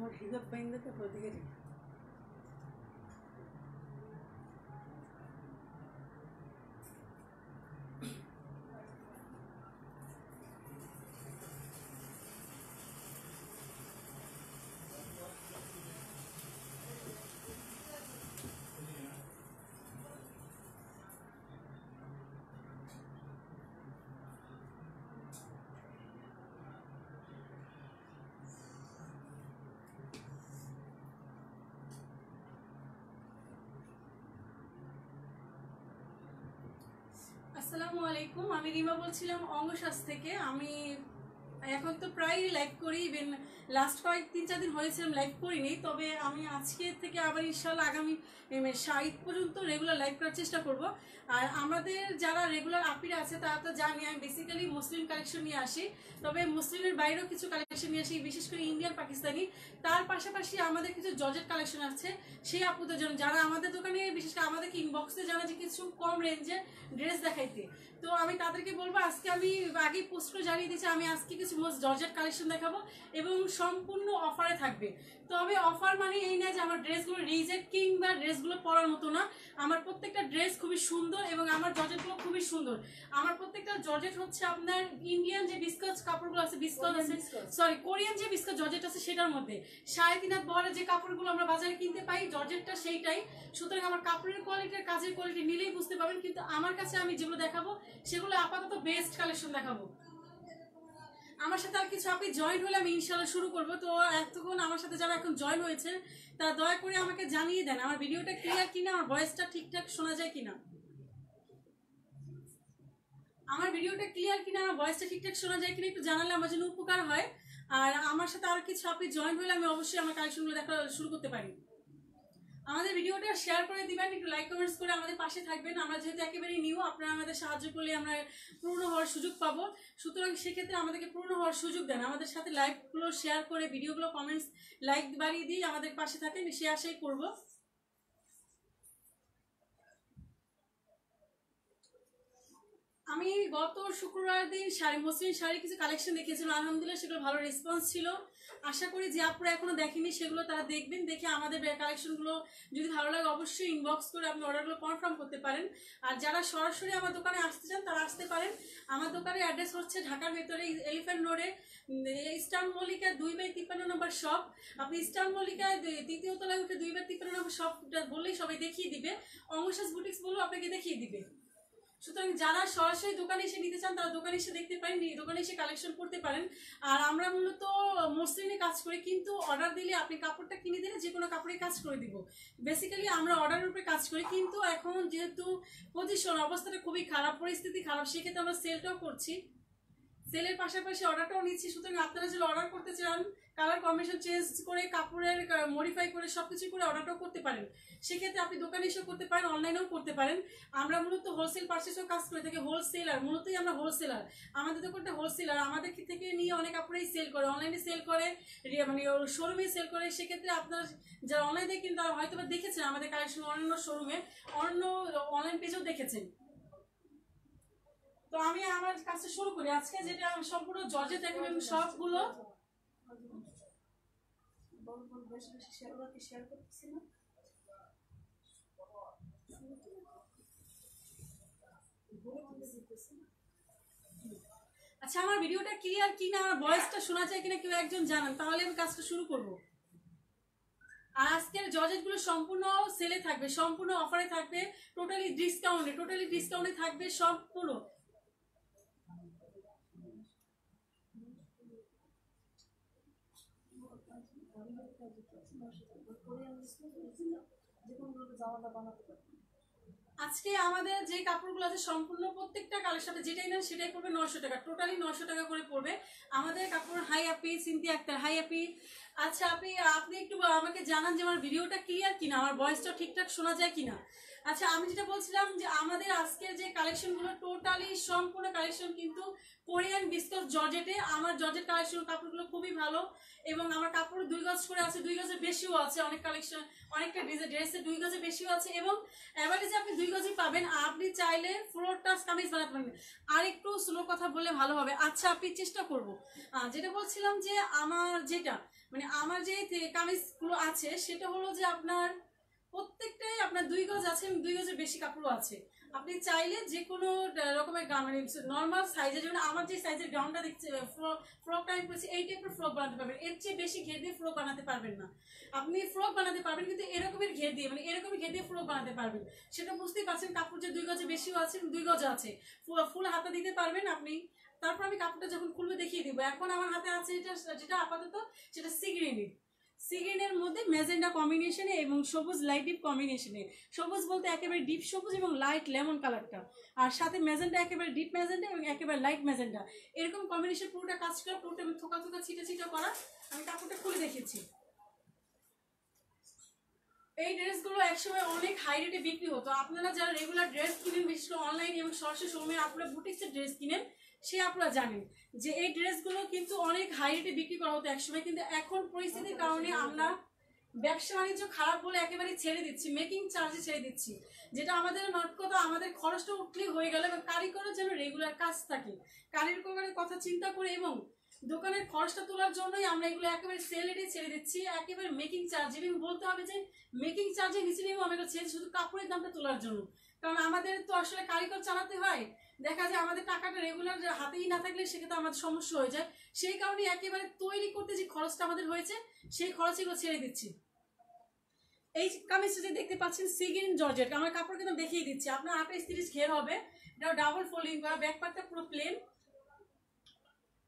আমার হিজাব বাইন্দা তো ওদিকে আসসালামু আলাইকুম। আমি রিমা বলছিলাম অঙ্গশ্বাস থেকে। আমি এখন তো প্রায় লাইভ করি, ইভেন লাস্ট 3-4 দিন হয়েছিলাম লাইভ করিনি, তবে আমি আজকে থেকে আবার ইনশাল্লাহ আগামী 7 পর্যন্ত রেগুলার লাইভ করার চেষ্টা করব। আর আমাদের যারা রেগুলার আপিরা আছে তারা তো জানি আমি বেসিক্যালি মুসলিম কালেকশন নিয়ে আসি, তবে মুসলিমের বাইরেও কিছু কালেকশন নিয়ে আসি, বিশেষ করে ইন্ডিয়ান পাকিস্তানি। তার পাশাপাশি আমাদের কিছু জর্জেট কালেকশন আছে সেই আপুদের জন্য যারা আমাদের দোকানে বিশেষ করে আমাদেরকে ইনবক্সে জানা যে কিছু কম রেঞ্জে ড্রেস দেখাইতে। তো আমি তাদেরকে বলবো, আজকে আমি আগেই পোস্ট করে জানিয়ে দিচ্ছি আমি আজকে কিছু জর্জেট কালেকশন দেখাবো এবং সম্পূর্ণ অফারে থাকবে। তবে অফার মানে এই না যে আমার ড্রেসগুলো রিজেক্ট কিংবা ড্রেসগুলো পরার মতো না। আমার প্রত্যেকটা ড্রেস খুবই সুন্দর এবং আমার জর্জেটগুলো খুবই সুন্দর। আমার প্রত্যেকটা জর্জেট হচ্ছে আপনার ইন্ডিয়ান যে বিস্কাস কাপড়গুলো আছে, বিস্কাস আছে, সরি কোরিয়ান যে বিস্কাস জর্জেট আছে সেটার মধ্যে 3.5 হাত বহরের যে কাপড়গুলো আমরা বাজারে কিনতে পাই জর্জেটটা সেইটাই। সুতরাং আমার কাপড়ের কোয়ালিটি আর কাজের কোয়ালিটি নিলেই বুঝতে পারবেন। কিন্তু আমার কাছে আমি যেগুলো দেখাবো সেগুলো আপাতত বেস্ট কালেকশন দেখাবো। আমার সাথে আর কিছু আপনি জয়েন হলে আমি ইনশাল্লাহ শুরু করবো। তো এতক্ষণ আমার সাথে যারা এখন জয়েন হয়েছে তারা দয়া করে আমাকে জানিয়ে দেন আমার ভিডিওটা ক্লিয়ার কিনা, আমার ভয়েসটা ঠিকঠাক শোনা যায় কিনা, আমার ভিডিওটা ক্লিয়ার কিনা, আমার ভয়েসটা ঠিকঠাক শোনা যায় কিনা একটু জানালে আমার জন্য উপকার হয়। আর আমার সাথে আর কিছু আপনি জয়েন হলে আমি অবশ্যই আমার কালেকশনগুলো দেখা শুরু করতে পারি। আমাদের ভিডিওটা শেয়ার করে দিবেন, একটু লাইক কমেন্টস করে আমাদের পাশে থাকবেন। আমরা যেহেতু একেবারেই নিউ, আপনারা আমাদের সাহায্য করলে আমরা পূর্ণ হওয়ার সুযোগ পাবো। সুতরাং সেক্ষেত্রে আমাদেরকে পূর্ণ হওয়ার সুযোগ দেন, আমাদের সাথে লাইভগুলো শেয়ার করে ভিডিওগুলো কমেন্টস লাইক বাড়িয়ে দিয়ে আমাদের পাশে থাকেন, সে আশাই করবো। আমি গত শুক্রবার দিন মসলিন শাড়ি কিছু কালেকশন দেখিয়েছিলাম, আলহামদুলিল্লাহ সেগুলো ভালো রেসপন্স ছিল। আশা করি যে আপনারা এখনো দেখেনি সেগুলো তারা দেখবেন, দেখে আমাদের কালেকশনগুলো যদি ভালো লাগে অবশ্যই ইনবক্স করে আপনি অর্ডারগুলো কনফার্ম করতে পারেন। আর যারা সরাসরি আমার দোকানে আসতে চান তারা আসতে পারেন। আমার দোকানের অ্যাড্রেস হচ্ছে ঢাকার ভেতরে এলিফ্যান্ট রোডে ইস্টার্ন মল্লিকা 2/53 নম্বর শপ। আপনি ইস্টার্ন মল্লিকা 2য় তলায় উঠে 2/53 নম্বর শপ বললেই সবাই দেখিয়ে দিবে, অঙ্গশ্বাস বুটিক্স বলেও আপনাকে দেখিয়ে দিবে। সুতরাং যারা সরাসরি দোকানে এসে নিতে চান তারা দোকানে এসে দেখতে পারেন, দোকানে এসে কালেকশন করতে পারেন। আর আমরা মূলত মসলিনে কাজ করি, কিন্তু অর্ডার দিলে আপনি কাপড়টা কিনে দিলে যে কোনো কাপড়ে কাজ করে দিব। বেসিক্যালি আমরা অর্ডারের উপরে কাজ করি, কিন্তু এখন যেহেতু পজিশন অবস্থাটা খুবই খারাপ, পরিস্থিতি খারাপ, সেক্ষেত্রে আমরা সেলটাও করছি, সেলের পাশাপাশি অর্ডারটাও নিচ্ছি। সুতরাং আপনারা যদি অর্ডার করতে চান কালার কম্বিনেশন চেঞ্জ করে কাপড়ের মডিফাই করে সবকিছু করে অর্ডারটাও করতে পারেন। সেক্ষেত্রে আপনি দোকানে এসেও করতে পারেন, অনলাইনেও করতে পারেন। আমরা মূলত হোলসেল পারচেসও কাজ করে থাকি, হোলসেলার মূলতই আমরা হোলসেলার, আমাদের দোকানটা হোলসেলার। আমাদের থেকে নিয়ে অনেক কাপড়েই সেল করে, অনলাইনে সেল করে, মানে শোরুমে সেল করে। সেক্ষেত্রে আপনারা যারা অনলাইনে দেখেন তারা হয়তো বা দেখেছেন আমাদের কালেকশন অন্যান্য শোরুমে, অন্য অনলাইন পেজেও দেখেছেন। তো আমি আমার কাছে শুরু করি আজকে, যেটা সম্পূর্ণ জর্জেট থাকবে এবং সবগুলো আচ্ছা আমার ভিডিওটা ক্লিয়ার কিনা, আমার ভয়েসটা শোনা যায় কিনা কেউ একজন জানান, তাহলে আমি কাজটা শুরু করব। আর আজকের জর্জেটগুলো সম্পূর্ণ সেলে থাকবে, সম্পূর্ণ অফারে থাকবে, টোটালি ডিসকাউন্টে থাকবে সম্পূর্ণ। আজকে আমাদের যে কাপড়গুলো আছে সম্পূর্ণ প্রত্যেকটা কালের সাথে যেটাই নেন সেটাই পড়বে 900 টাকা, টোটালি 900 টাকা করে পড়বে আমাদের কাপড়। হাই আপি, সিনথিয়া আক্তার, হাই আপি। আচ্ছা আপনি একটু আমাকে জানান যে আমার ভিডিওটা ক্লিয়ার কিনা, আমার ভয়েসটা ঠিকঠাক শোনা যায় কিনা। আচ্ছা, আমি যেটা বলছিলাম যে আমাদের আজকের যে কালেকশনগুলো টোটালি সম্পূর্ণ কালেকশন কিন্তু কোরিয়ান বিস্কস জর্জেটে। আমার জর্জেট কালেকশন কাপড়গুলো খুবই ভালো এবং আমার কাপড় 2 গজ করে আছে, 2 গজের বেশিও আছে। অনেক কালেকশন, অনেকটা ড্রেসে 2 গজের বেশিও আছে এবং অ্যাভারেজে আপনি 2 গজই পাবেন। আপনি চাইলে ফ্লোর টাচ কামিজ বানাতে পারবেন। আর একটু স্লো কথা বললে ভালো হবে। আচ্ছা, আপনি চেষ্টা করবো। যেটা বলছিলাম যে আমার যে কামিজগুলো আছে সেটা হলো যে আপনার প্রত্যেকটাই আপনার 2 গজ আছে এবং 2 গজের বেশি কাপড়ও আছে। আপনি চাইলে যে কোনো রকমের মানে নর্মাল সাইজের, যেমন আমার যে সাইজের গাউনটা দেখছে ফ্রকটা আমি পরেছি, এই টাইপের ফ্রক বানাতে পারবেন। এর চেয়ে বেশি ঘের দিয়ে ফ্রক বানাতে পারবেন না। আপনি ফ্রক বানাতে পারবেন কিন্তু এরকমের ঘের দিয়ে, মানে এরকমের ঘের দিয়ে ফ্রক বানাতে পারবেন। সেটা বুঝতেই পারছেন, কাপড় যে 2 গজে বেশিও আছে, 2 গজ আছে, ফুল হাতা দিতে পারবেন আপনি। তারপর আমি কাপড়টা যখন খুলবে দেখিয়ে দিব। এখন আমার হাতে আছে যেটা আপাতত সেটা সি গ্রিনের মধ্যে ম্যাজেন্ডা কম্বিনেশনে এবং সবুজ লাইট ডিপ কম্বিনেশনে। সবুজ বলতে একেবারে ডিপ সবুজ এবং লাইট লেমন কালারটা, আর সাথে ম্যাজেন্ডা একেবারে ডিপ ম্যাজেন্ডা এবং একেবারে লাইট ম্যাজেন্ডা, এরকম কম্বিনেশন পুরোটা কাজ করা, পুরোটা থোকা থোকা ছিটা ছিটা করা। আমি কাপড়টা খুলে দেখেছি। এই ড্রেসগুলো একসময় অনেক হাই রেটে বিক্রি হতো। আপনারা যারা রেগুলার ড্রেস কিনেন, বিশেষ করে অনলাইনে এবং সরাসরি শোরুমে আপনারা বুটিক্সের ড্রেস কিনেন, সে আপনারা জানেন যে এই ড্রেসগুলো কিন্তু অনেক হাই রেটে বিক্রি করা হতো একসময়। কিন্তু এখন পরিস্থিতির কারণে আমরা ব্যবসা বাণিজ্য খারাপ বলে একেবারে ছেড়ে দিচ্ছি, মেকিং চার্জে ছেড়ে দিচ্ছি। যেটা আমাদের নট কথা, আমাদের খরচটা উঠলেই হয়ে গেল এবং কারিগরের যেন রেগুলার কাজ থাকে, কারিগরের কথা চিন্তা করে এবং দোকানের খরচটা তোলার জন্যই আমরা এগুলো একেবারে সেল রেটে ছেড়ে দিচ্ছি, একেবারে মেকিং চার্জ। এবং বলতে হবে যে মেকিং চার্জে নিচে নেবো আমি এটা ছেড়ে শুধু কাপড়ের দামটা তোলার জন্য। কারণ আমাদের তো আসলে কারিগর চালাতে হয়, দেখা যায় আমাদের টাকাটা রেগুলার হাতেই না থাকলে সেক্ষেত্রে আমাদের সমস্যা হয়ে যায়। সেই কারণে একেবারে তৈরি করতে যে খরচটা আমাদের হয়েছে সেই খরচ এগুলো ছেড়ে দিচ্ছি। এই কামিজটা যে দেখতে পাচ্ছেন সি গ্রিন জর্জেট, আমার কাপড় কিন্তু দেখিয়ে দিচ্ছি। আপনার 28-30 ঘের হবে, এটা ডাবল ফোল্ডিং করা, ব্যাক পার্টটা পুরো প্লেন,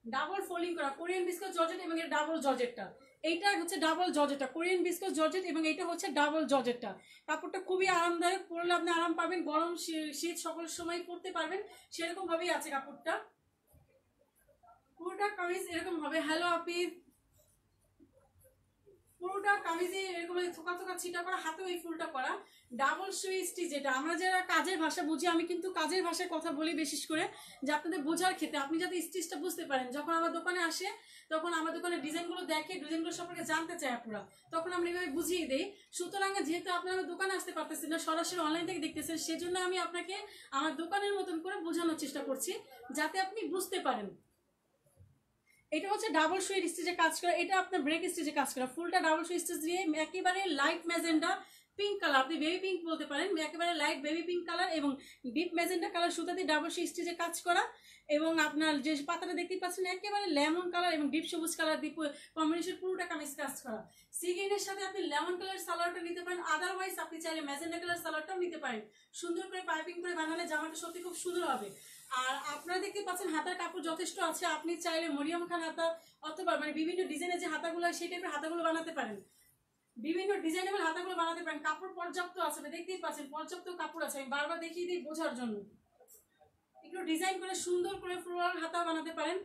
ডাবল ফোল্ডিং করা কোরিয়ান বিস্কস জর্জেট এবং এর ডাবল জর্জেটটা। এইটা হচ্ছে ডাবল জর্জেটটা, কোরিয়ান বিস্কস জর্জেট এবং এইটা হচ্ছে ডাবল জর্জেটটা। কাপড়টা খুবই আরামদায়ক, পরলে আপনি আরাম পাবেন, গরম শীত সকল সময় পরতে পারবেন, সেরকম ভাবেই আছে কাপড়টা। পুরোটা কামিজ এরকম হবে। হ্যালো আপি, পুরোটা কামিজে এরকম থোকা থোকা ছিটা করা, হাতে ওই ফুলটা করা, ডাবল সুই স্টিচ। যেটা আমরা যারা কাজের ভাষা বুঝি, আমি কিন্তু কাজের ভাষায় কথা বলি বিশেষ করে, যে আপনাদের বোঝার ক্ষেত্রে আপনি যাতে স্টিচটা বুঝতে পারেন। যখন আমার দোকানে আসে তখন আমার দোকানের ডিজাইনগুলো দেখে, ডিজাইনগুলো সম্পর্কে জানতে চায় পুরো, তখন আমরা এইভাবে বুঝিয়ে দিই। সুতরাং যেহেতু আপনারা দোকানে আসতে পারতেছেন না, সরাসরি অনলাইন থেকে দেখতেছেন, সেজন্য আমি আপনাকে আমার দোকানের মতন করে বোঝানোর চেষ্টা করছি যাতে আপনি বুঝতে পারেন। এটা হচ্ছে ডাবল সুইট স্টিচে কাজ করা, এটা আপনার ব্রেক স্টিচে কাজ করা, ফুলটা ডাবল সুইট স্টিচ দিয়ে একেবারে লাইট ম্যাজেন্ডা পিঙ্ক কালার, আপনি বেবি পিঙ্ক বলতে পারেন, একেবারে লাইট বেবি পিঙ্ক কালার এবং ডিপ ম্যাজেন্ডা কালার সুতা দিয়ে ডাবল সুইট স্টিচে কাজ করা। এবং আপনার যে পাতাটা দেখতে পাচ্ছেন একেবারে লেমন কালার এবং ডিপ সবুজ কালার দিয়ে কম্বিনেশন পুরোটা কামিজ কাজ করা। সি গ্রিনের সাথে আপনি লেমন কালার সালোয়ারটা নিতে পারেন, আদারওয়াইজ আপনি চাইলে ম্যাজেন্ডা কালার সালোয়ারটাও নিতে পারেন। সুন্দর করে পাইপিং করে বানালে জামাটা সত্যি খুব সুন্দর হবে। আর আপনারা দেখতে পাচ্ছেন হাতার কাপড় যথেষ্ট আছে, আপনি চাইলে মরিয়ম খান হাতা অথবা মানে বিভিন্ন ডিজাইনের যে হাতাগুলো সেই টাইপের হাতাগুলো বানাতে পারেন, বিভিন্ন ডিজাইনেবল হাতাগুলো বানাতে পারেন। কাপড় পর্যাপ্ত আছে, দেখতেই পাচ্ছেন পর্যাপ্ত কাপড় আছে। আমি বারবার দেখিয়ে দিই বোঝার জন্য। একটু ডিজাইন করে সুন্দর করে ফ্লোরাল হাতা বানাতে পারেন।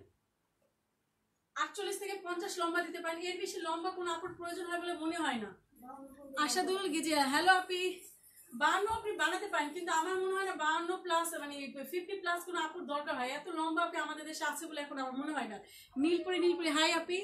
48 থেকে 50 লম্বা দিতে পারেন, এর বেশি লম্বা কোনো কাপড় প্রয়োজন হয় বলে মনে হয় না। আশাদুল গিজিয়া, হ্যালো আপনি 52 আপনি বানাতে পারেন, কিন্তু আমার মনে হয় না 52 প্লাস মানে 50 প্লাস কোনো কাপড় দরকার হয়। এত লম্বা আপনি আমাদের দেশে আছে বলে এখন আমার মনে হয় না। নীলপরি হাই আপি।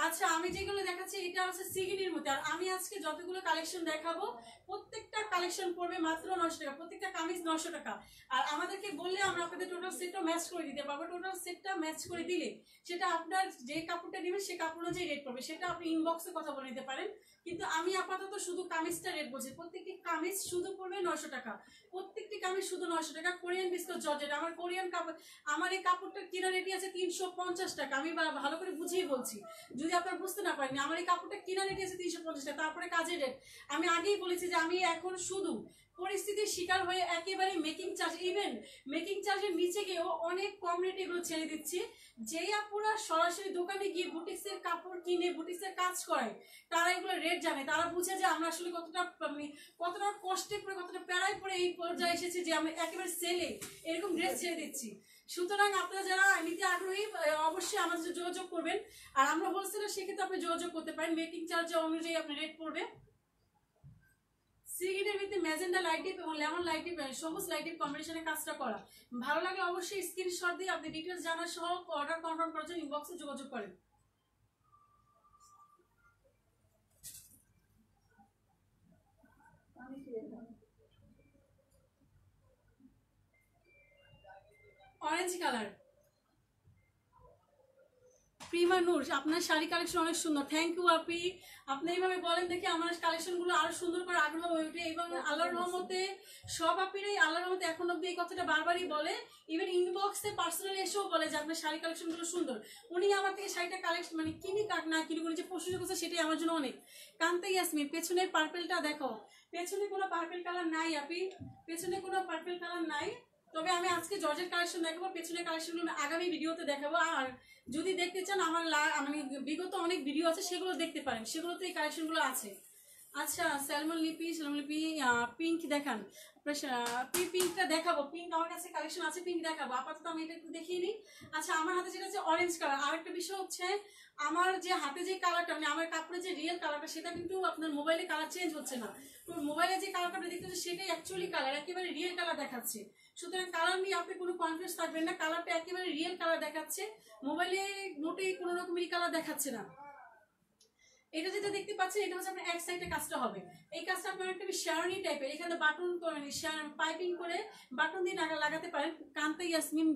আচ্ছা, আমি যেগুলো দেখাচ্ছি এটা হচ্ছে সিগিনির মধ্যে। আর আমি আজকে যতগুলো কালেকশন দেখাবো প্রত্যেকটা কালেকশন পড়বে মাত্র 900 টাকা, প্রত্যেকটা কামিজ 900 টাকা। আর আমাদেরকে বললে আমরা আপনাদের টোটাল সেটটা ম্যাচ করে দিতে পারবো। টোটাল সেটটা ম্যাচ করে দিলে সেটা আপনার যে কাপড়টা নেবেন সে কাপড় অনুযায়ী রেট পড়বে, সেটা আপনি ইনবক্সে কথা বলে নিতে পারেন। কিন্তু আমি আপাতত শুধু কামিজটা রেট বলছি, প্রত্যেকটি কামিজ শুধু পড়বে 900 টাকা, প্রত্যেকটি কামিজ শুধু 900 টাকা। কোরিয়ান বিস্কট জর্জেট, আমার কোরিয়ান কাপড়, আমার এই কাপড়টার কিনা রেটই আছে 350 টাকা। আমি ভালো করে বুঝিয়ে বলছি, যদি আপনারা বুঝতে না পারেন, আমার এই কাপড়টা কিনা রেট আছে 350 টাকা, তারপরে কাজের রেট। আমি আগেই বলেছি যে আমি এখন শুধু পরিস্থিতির শিকার হয়ে একেবারে মেকিং চার্জ, ইভেন মেকিং চার্জের নিচে গিয়েও অনেক কম রেটে এগুলো ছেড়ে দিচ্ছি। যেই আপুরা সরাসরি দোকানে গিয়ে বুটিক্সের কাপড় কিনে বুটিক্সের কাজ করে তারা এগুলো রেট জানে, তারা বুঝে যে আমরা আসলে কতটা কষ্টে পড়ে কতটা প্যারায় পড়ে এই পর্যায়ে এসেছি যে আমরা একেবারে সেলে এরকম ড্রেস ছেড়ে দিচ্ছি। সুতরাং আপনারা যারা নিতে আগ্রহী অবশ্যই আমাদের সাথে যোগাযোগ করবেন। আর আমরা হোলসেলার, সেক্ষেত্রে আপনি যোগাযোগ করতে পারেন, মেকিং চার্জ অনুযায়ী আপনার রেট পড়বে। সিগ্রিনের ভিতরে ম্যাজেন্ডা লাইট ডিপ এবং লেমন লাইট ডিপ সবুজ লাইট ডিপ কম্বিনেশনে কাজটা করা। ভালো লাগলে অবশ্যই স্ক্রিনশট দিয়ে আপনি ডিটেলস জানা সহ অর্ডার কনফার্ম করার জন্য ইনবক্সে যোগাযোগ করেন। অরেঞ্জ কালার প্রিমা নূর, আপনার শাড়ি কালেকশন অনেক সুন্দর। থ্যাংক ইউ আপি, আপনি এইভাবে বলেন দেখে আমার কালেকশনগুলো আরো সুন্দর করে আগ্রহ হয়ে ওঠে। এবং আল্লাহর রহমতে সব আপিরাই আল্লাহর রহমতে এখন অব্দি এই কথাটা বারবারই বলে, ইভেন ইনবক্সে পার্সোনালি এসেও বলে যে আপনার শাড়ি কালেকশনগুলো সুন্দর। উনি আমার থেকে শাড়িটা কালেকশন মানে কিনি কাক না কিনি করে যে প্রশংসা করছে সেটাই আমার জন্য অনেক। কান্তা ইয়াসমিন, পেছনের পার্পেলটা দেখো। পেছনে কোনো পার্পেল কালার নাই আপি, পেছনে কোনো পার্পেল কালার নাই। তবে আমি আজকে জর্জের কালেকশন দেখাবো, পেছনের কালেকশনগুলো আগামী ভিডিওতে দেখাবো। আর যদি দেখতে চান আমার মানে বিগত অনেক ভিডিও আছে, সেগুলো দেখতে পারেন, সেগুলোতে এই কালেকশনগুলো আছে। আচ্ছা স্যালমন লিপি পিঙ্ক দেখান। পিঙ্কটা দেখাবো, পিঙ্ক আমার কাছে কালেকশন আছে, পিঙ্ক দেখাবো। আপাতত আমি এটা একটু দেখিয়ে নিই। আচ্ছা আমার হাতে যেটা আছে অরেঞ্জ কালার। আর একটা বিষয় হচ্ছে আমার যে হাতে যে কালারটা মানে আমার কাপড়ের যে রিয়েল কালারটা সেটা কিন্তু আপনার মোবাইলে কালার চেঞ্জ হচ্ছে না। তো মোবাইলে যে কালারটা দেখতে হচ্ছে সেটাই অ্যাকচুয়ালি কালার, একেবারে রিয়েল কালার দেখাচ্ছে। সুতরাং কালার নিয়ে আপনি কোনো কনফিউজ থাকবেন না, কালারটা একেবারে রিয়েল কালার দেখাচ্ছে, মোবাইলে মোটেই কোনো রকমেরই কালার দেখাচ্ছে না। এটা যেটা দেখতে পাচ্ছেন এটা হচ্ছে আপনার এক সাইডে কাজটা হবে। এই কাজটা আপনার একটা শেয়ারনি টাইপের, এখানে বাটন করে পাইপিং করে বাটন দিয়ে লাগাতে পারেন। কান্তা ইয়াসমিন,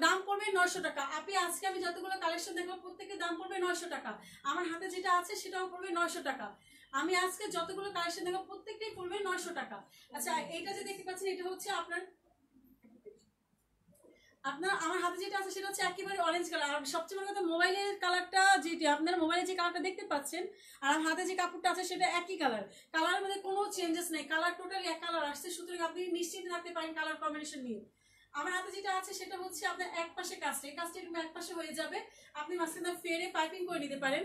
দাম পড়বে 900 টাকা। আপনি আজকে আমি যতগুলো কালেকশন দেখবো প্রত্যেকের দাম পড়বে 900 টাকা। আমার হাতে যেটা আছে সেটাও পড়বে 900 টাকা। আমি আজকে যতগুলো কালেকশন দেখবো প্রত্যেকটাই পড়বে 900 টাকা। আচ্ছা এটা যে দেখতে পাচ্ছেন এটা হচ্ছে আপনার আমার হাতে যেটা আছে সেটা হচ্ছে একেবারে অরেঞ্জ কালার। আর সবচেয়ে বড় কথা মোবাইলের কালারটা যেটি আপনার মোবাইলে যে কালারটা দেখতে পাচ্ছেন আর আমার হাতে যে কাপড়টা আছে সেটা একই কালার, কালারের মধ্যে কোনো চেঞ্জেস নেই, কালার টোটালি এক কালার আসছে। সুতরাং আপনি নিশ্চিত থাকতে পারেন কালার কম্বিনেশন নিয়ে। আমার হাতে যেটা আছে সেটা হচ্ছে আপনার এক পাশে কাজটা, এই কাজটা এরকম এক পাশে হয়ে যাবে, আপনি মাঝখানে ফেরে পাইপিং করে নিতে পারেন।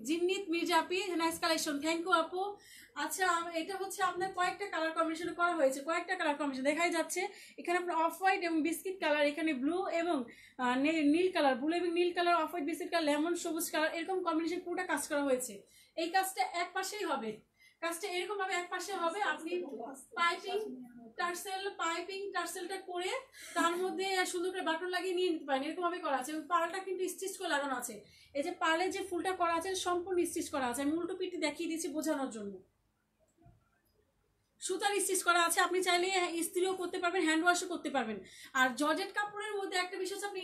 জিন্নিত মির্জা আপি, নাইস কালেকশন, থ্যাংক ইউ আপু। আচ্ছা এটা হচ্ছে আপনার কয়েকটা কালার কম্বিনেশন করা হয়েছে, কয়েকটা কালার কম্বিনেশন দেখাই যাচ্ছে। এখানে আপনার অফ হোয়াইট এবং বিস্কিট কালার, এখানে ব্লু এবং নীল কালার, ব্লু এবং নীল colour, off white biscuit colour, lemon সবুজ কালার, এরকম কম্বিনেশন পুরোটা কাজ করা হয়েছে। এই কাজটা এক পাশেই হবে, কাজটা এরকম ভাবে এক পাশে হবে। আপনি পাইপিং টার্সেলটা করে তার মধ্যে সুন্দর করে বাটন লাগিয়ে নিয়ে নিতে পারেন, এরকম ভাবে করা আছে। পার্লটা কিন্তু স্টিচ করে লাগানো আছে, এই যে পার্লের যে ফুলটা করা আছে সম্পূর্ণ স্টিচ করা আছে। আমি উল্টো পিঠে দেখিয়ে দিয়েছি বোঝানোর জন্য। সুতার স্টিচ করা আছে, আপনি চাইলে ইস্ত্রিও করতে পারবেন, হ্যান্ড ওয়াশও করতে পারবেন। আর জর্জেট কাপড়ের মধ্যে একটা বিষয় হচ্ছে আপনি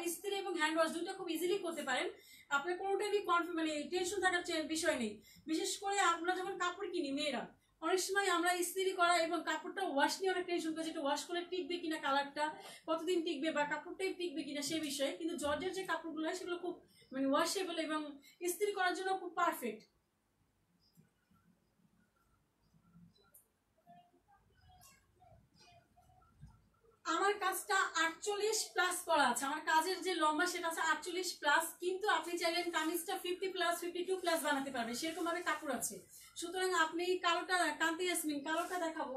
ইস্ত্রি এবং হ্যান্ড ওয়াশ দুটো খুব ইজিলি করতে পারেন। আপনার কোনোটাই মানে টেনশন থাকার বিষয় নেই। বিশেষ করে আমরা যখন কাপড় কিনি মেয়েরা, অনেক সময় আমরা ইস্ত্রি করা এবং কাপড়টা ওয়াশ নিয়ে অনেক টেনশন করি, যেটা ওয়াশ করলে টিকবে কিনা, কালারটা কতদিন টিকবে বা কাপড়টাই টিকবে কিনা সে বিষয়ে। কিন্তু জর্জের যে কাপড়গুলো হয় সেগুলো খুব মানে ওয়াশেবল এবং ইস্ত্রি করার জন্য খুব পারফেক্ট। আমার কাজটা 48+ করা আছে, আমার কাজের যে লম্বা সেটা আছে 48+, কিন্তু আপনি চাইলেন কামিজটা 50+, 52+ বানাতে পারবেন, সেরকম ভাবে কাপড় আছে। সুতরাং আপনি কালোটা, কান্তি ইয়াসমিন কালোটা দেখাবো,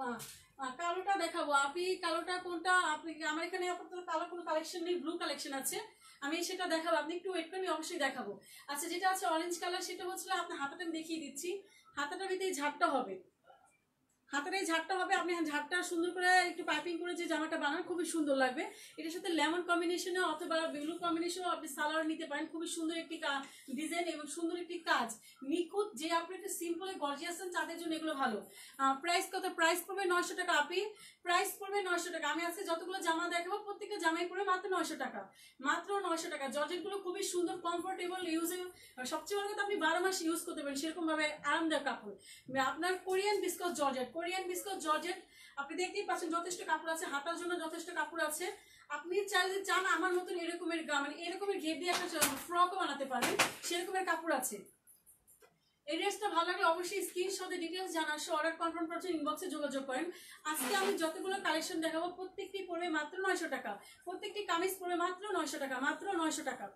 কালোটা দেখাবো। আপনি কালোটা কোনটা, আপনি আমার এখানে আপাতত কালো কোনো কালেকশন নেই, ব্লু কালেকশন আছে, আমি সেটা দেখাবো। আপনি একটু ওয়েট করে, আমি অবশ্যই দেখাবো। আচ্ছা যেটা আছে অরেঞ্জ কালার সেটা হচ্ছে আপনার হাতাটা আমি দেখিয়ে দিচ্ছি। হাতাটার ভিতরে ঝাপটা হবে, হাতের ঝাড়টা হবে। আপনি ঝাড়টা সুন্দর করে একটু পাইপিং করে যে জামাটা বানান খুবই সুন্দর লাগবে। এটার সাথে লেমন কম্বিনেশনে অথবা ব্লু কম্বিনেশনে আপনি সালোয়ার নিতে পারেন। খুবই সুন্দর একটি ডিজাইন এবং সুন্দর একটি কাজ, নিখুঁত। যে আপনি একটু সিম্পল গর্জিয়াস তাদের জন্য এগুলো ভালো। প্রাইস কত? প্রাইস পড়বে 900 টাকা আপনি, প্রাইস পড়বে 900 টাকা। আমি আজকে যতগুলো জামা দেখাবো প্রত্যেকটা জামাই পড়বে মাত্র 900 টাকা, মাত্র 900 টাকা। জর্জেটগুলো খুবই সুন্দর, কমফোর্টেবল, ইউজেবল। সবচেয়ে বড় কথা আপনি 12 মাস ইউজ করতে পারেন, সেরকম ভাবে আরামদায়ক কাপড়। আপনার Korean biscuit georgette, Korean biscuit georgette আপনি দেখতেই পাচ্ছেন যথেষ্ট কাপড় আছে, হাতার জন্য যথেষ্ট কাপড় আছে। আপনি চাইলে চান আমার মতন এরকমের মানে এরকমের ঘের দিয়ে একটা ফ্রকও বানাতে পারেন, সেরকমের কাপড় আছে। এই ড্রেসটা ভালো লাগলে অবশ্যই স্ক্রিনশটে ডিটেইলস জানার সহ অর্ডার কনফার্ম করার জন্য ইনবক্সে যোগাযোগ করেন। আজকে আমি যতগুলো কালেকশন দেখাবো প্রত্যেকটি পড়বে মাত্র 900 টাকা, প্রত্যেকটি কামিজ পড়বে মাত্র 900 টাকা, মাত্র 900 টাকা।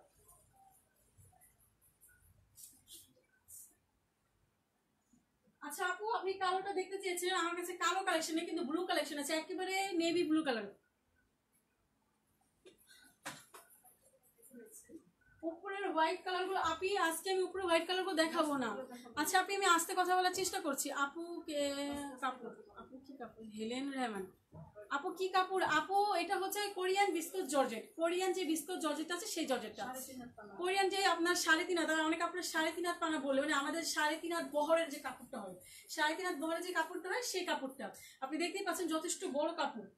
আচ্ছা আপু আপনি কালোটা দেখতে চেয়েছিলেন, আমার কাছে কালো কালেকশন নেই কিন্তু ব্লু কালেকশন আছে, একেবারে নেভি ব্লু কালার। উপরের হোয়াইট কালার গুলো আপনি আজকে আমি উপরে হোয়াইট কালার গুলো দেখাবো না। আচ্ছা আপনি আমি আস্তে কথা বলার চেষ্টা করছি। আপু কাপড়, আপু কি কাপড়? হেলেন রহমান আপু কি কাপড়? আপু এটা হচ্ছে কোরিয়ান বিস্কুট জর্জেট, কোরিয়ান যে বিস্কুট জর্জেট আছে সেই জর্জেটটা, কোরিয়ান যে আপনার 3.5 হাত, অনেক আপনার 3.5 হাত পানা বলে, মানে আমাদের 3.5 হাত বহরের যে কাপড়টা হয়, 3.5 হাত বহরের যে কাপড়টা হয় সেই কাপড়টা আপনি দেখতেই পাচ্ছেন, যথেষ্ট বড় কাপড়।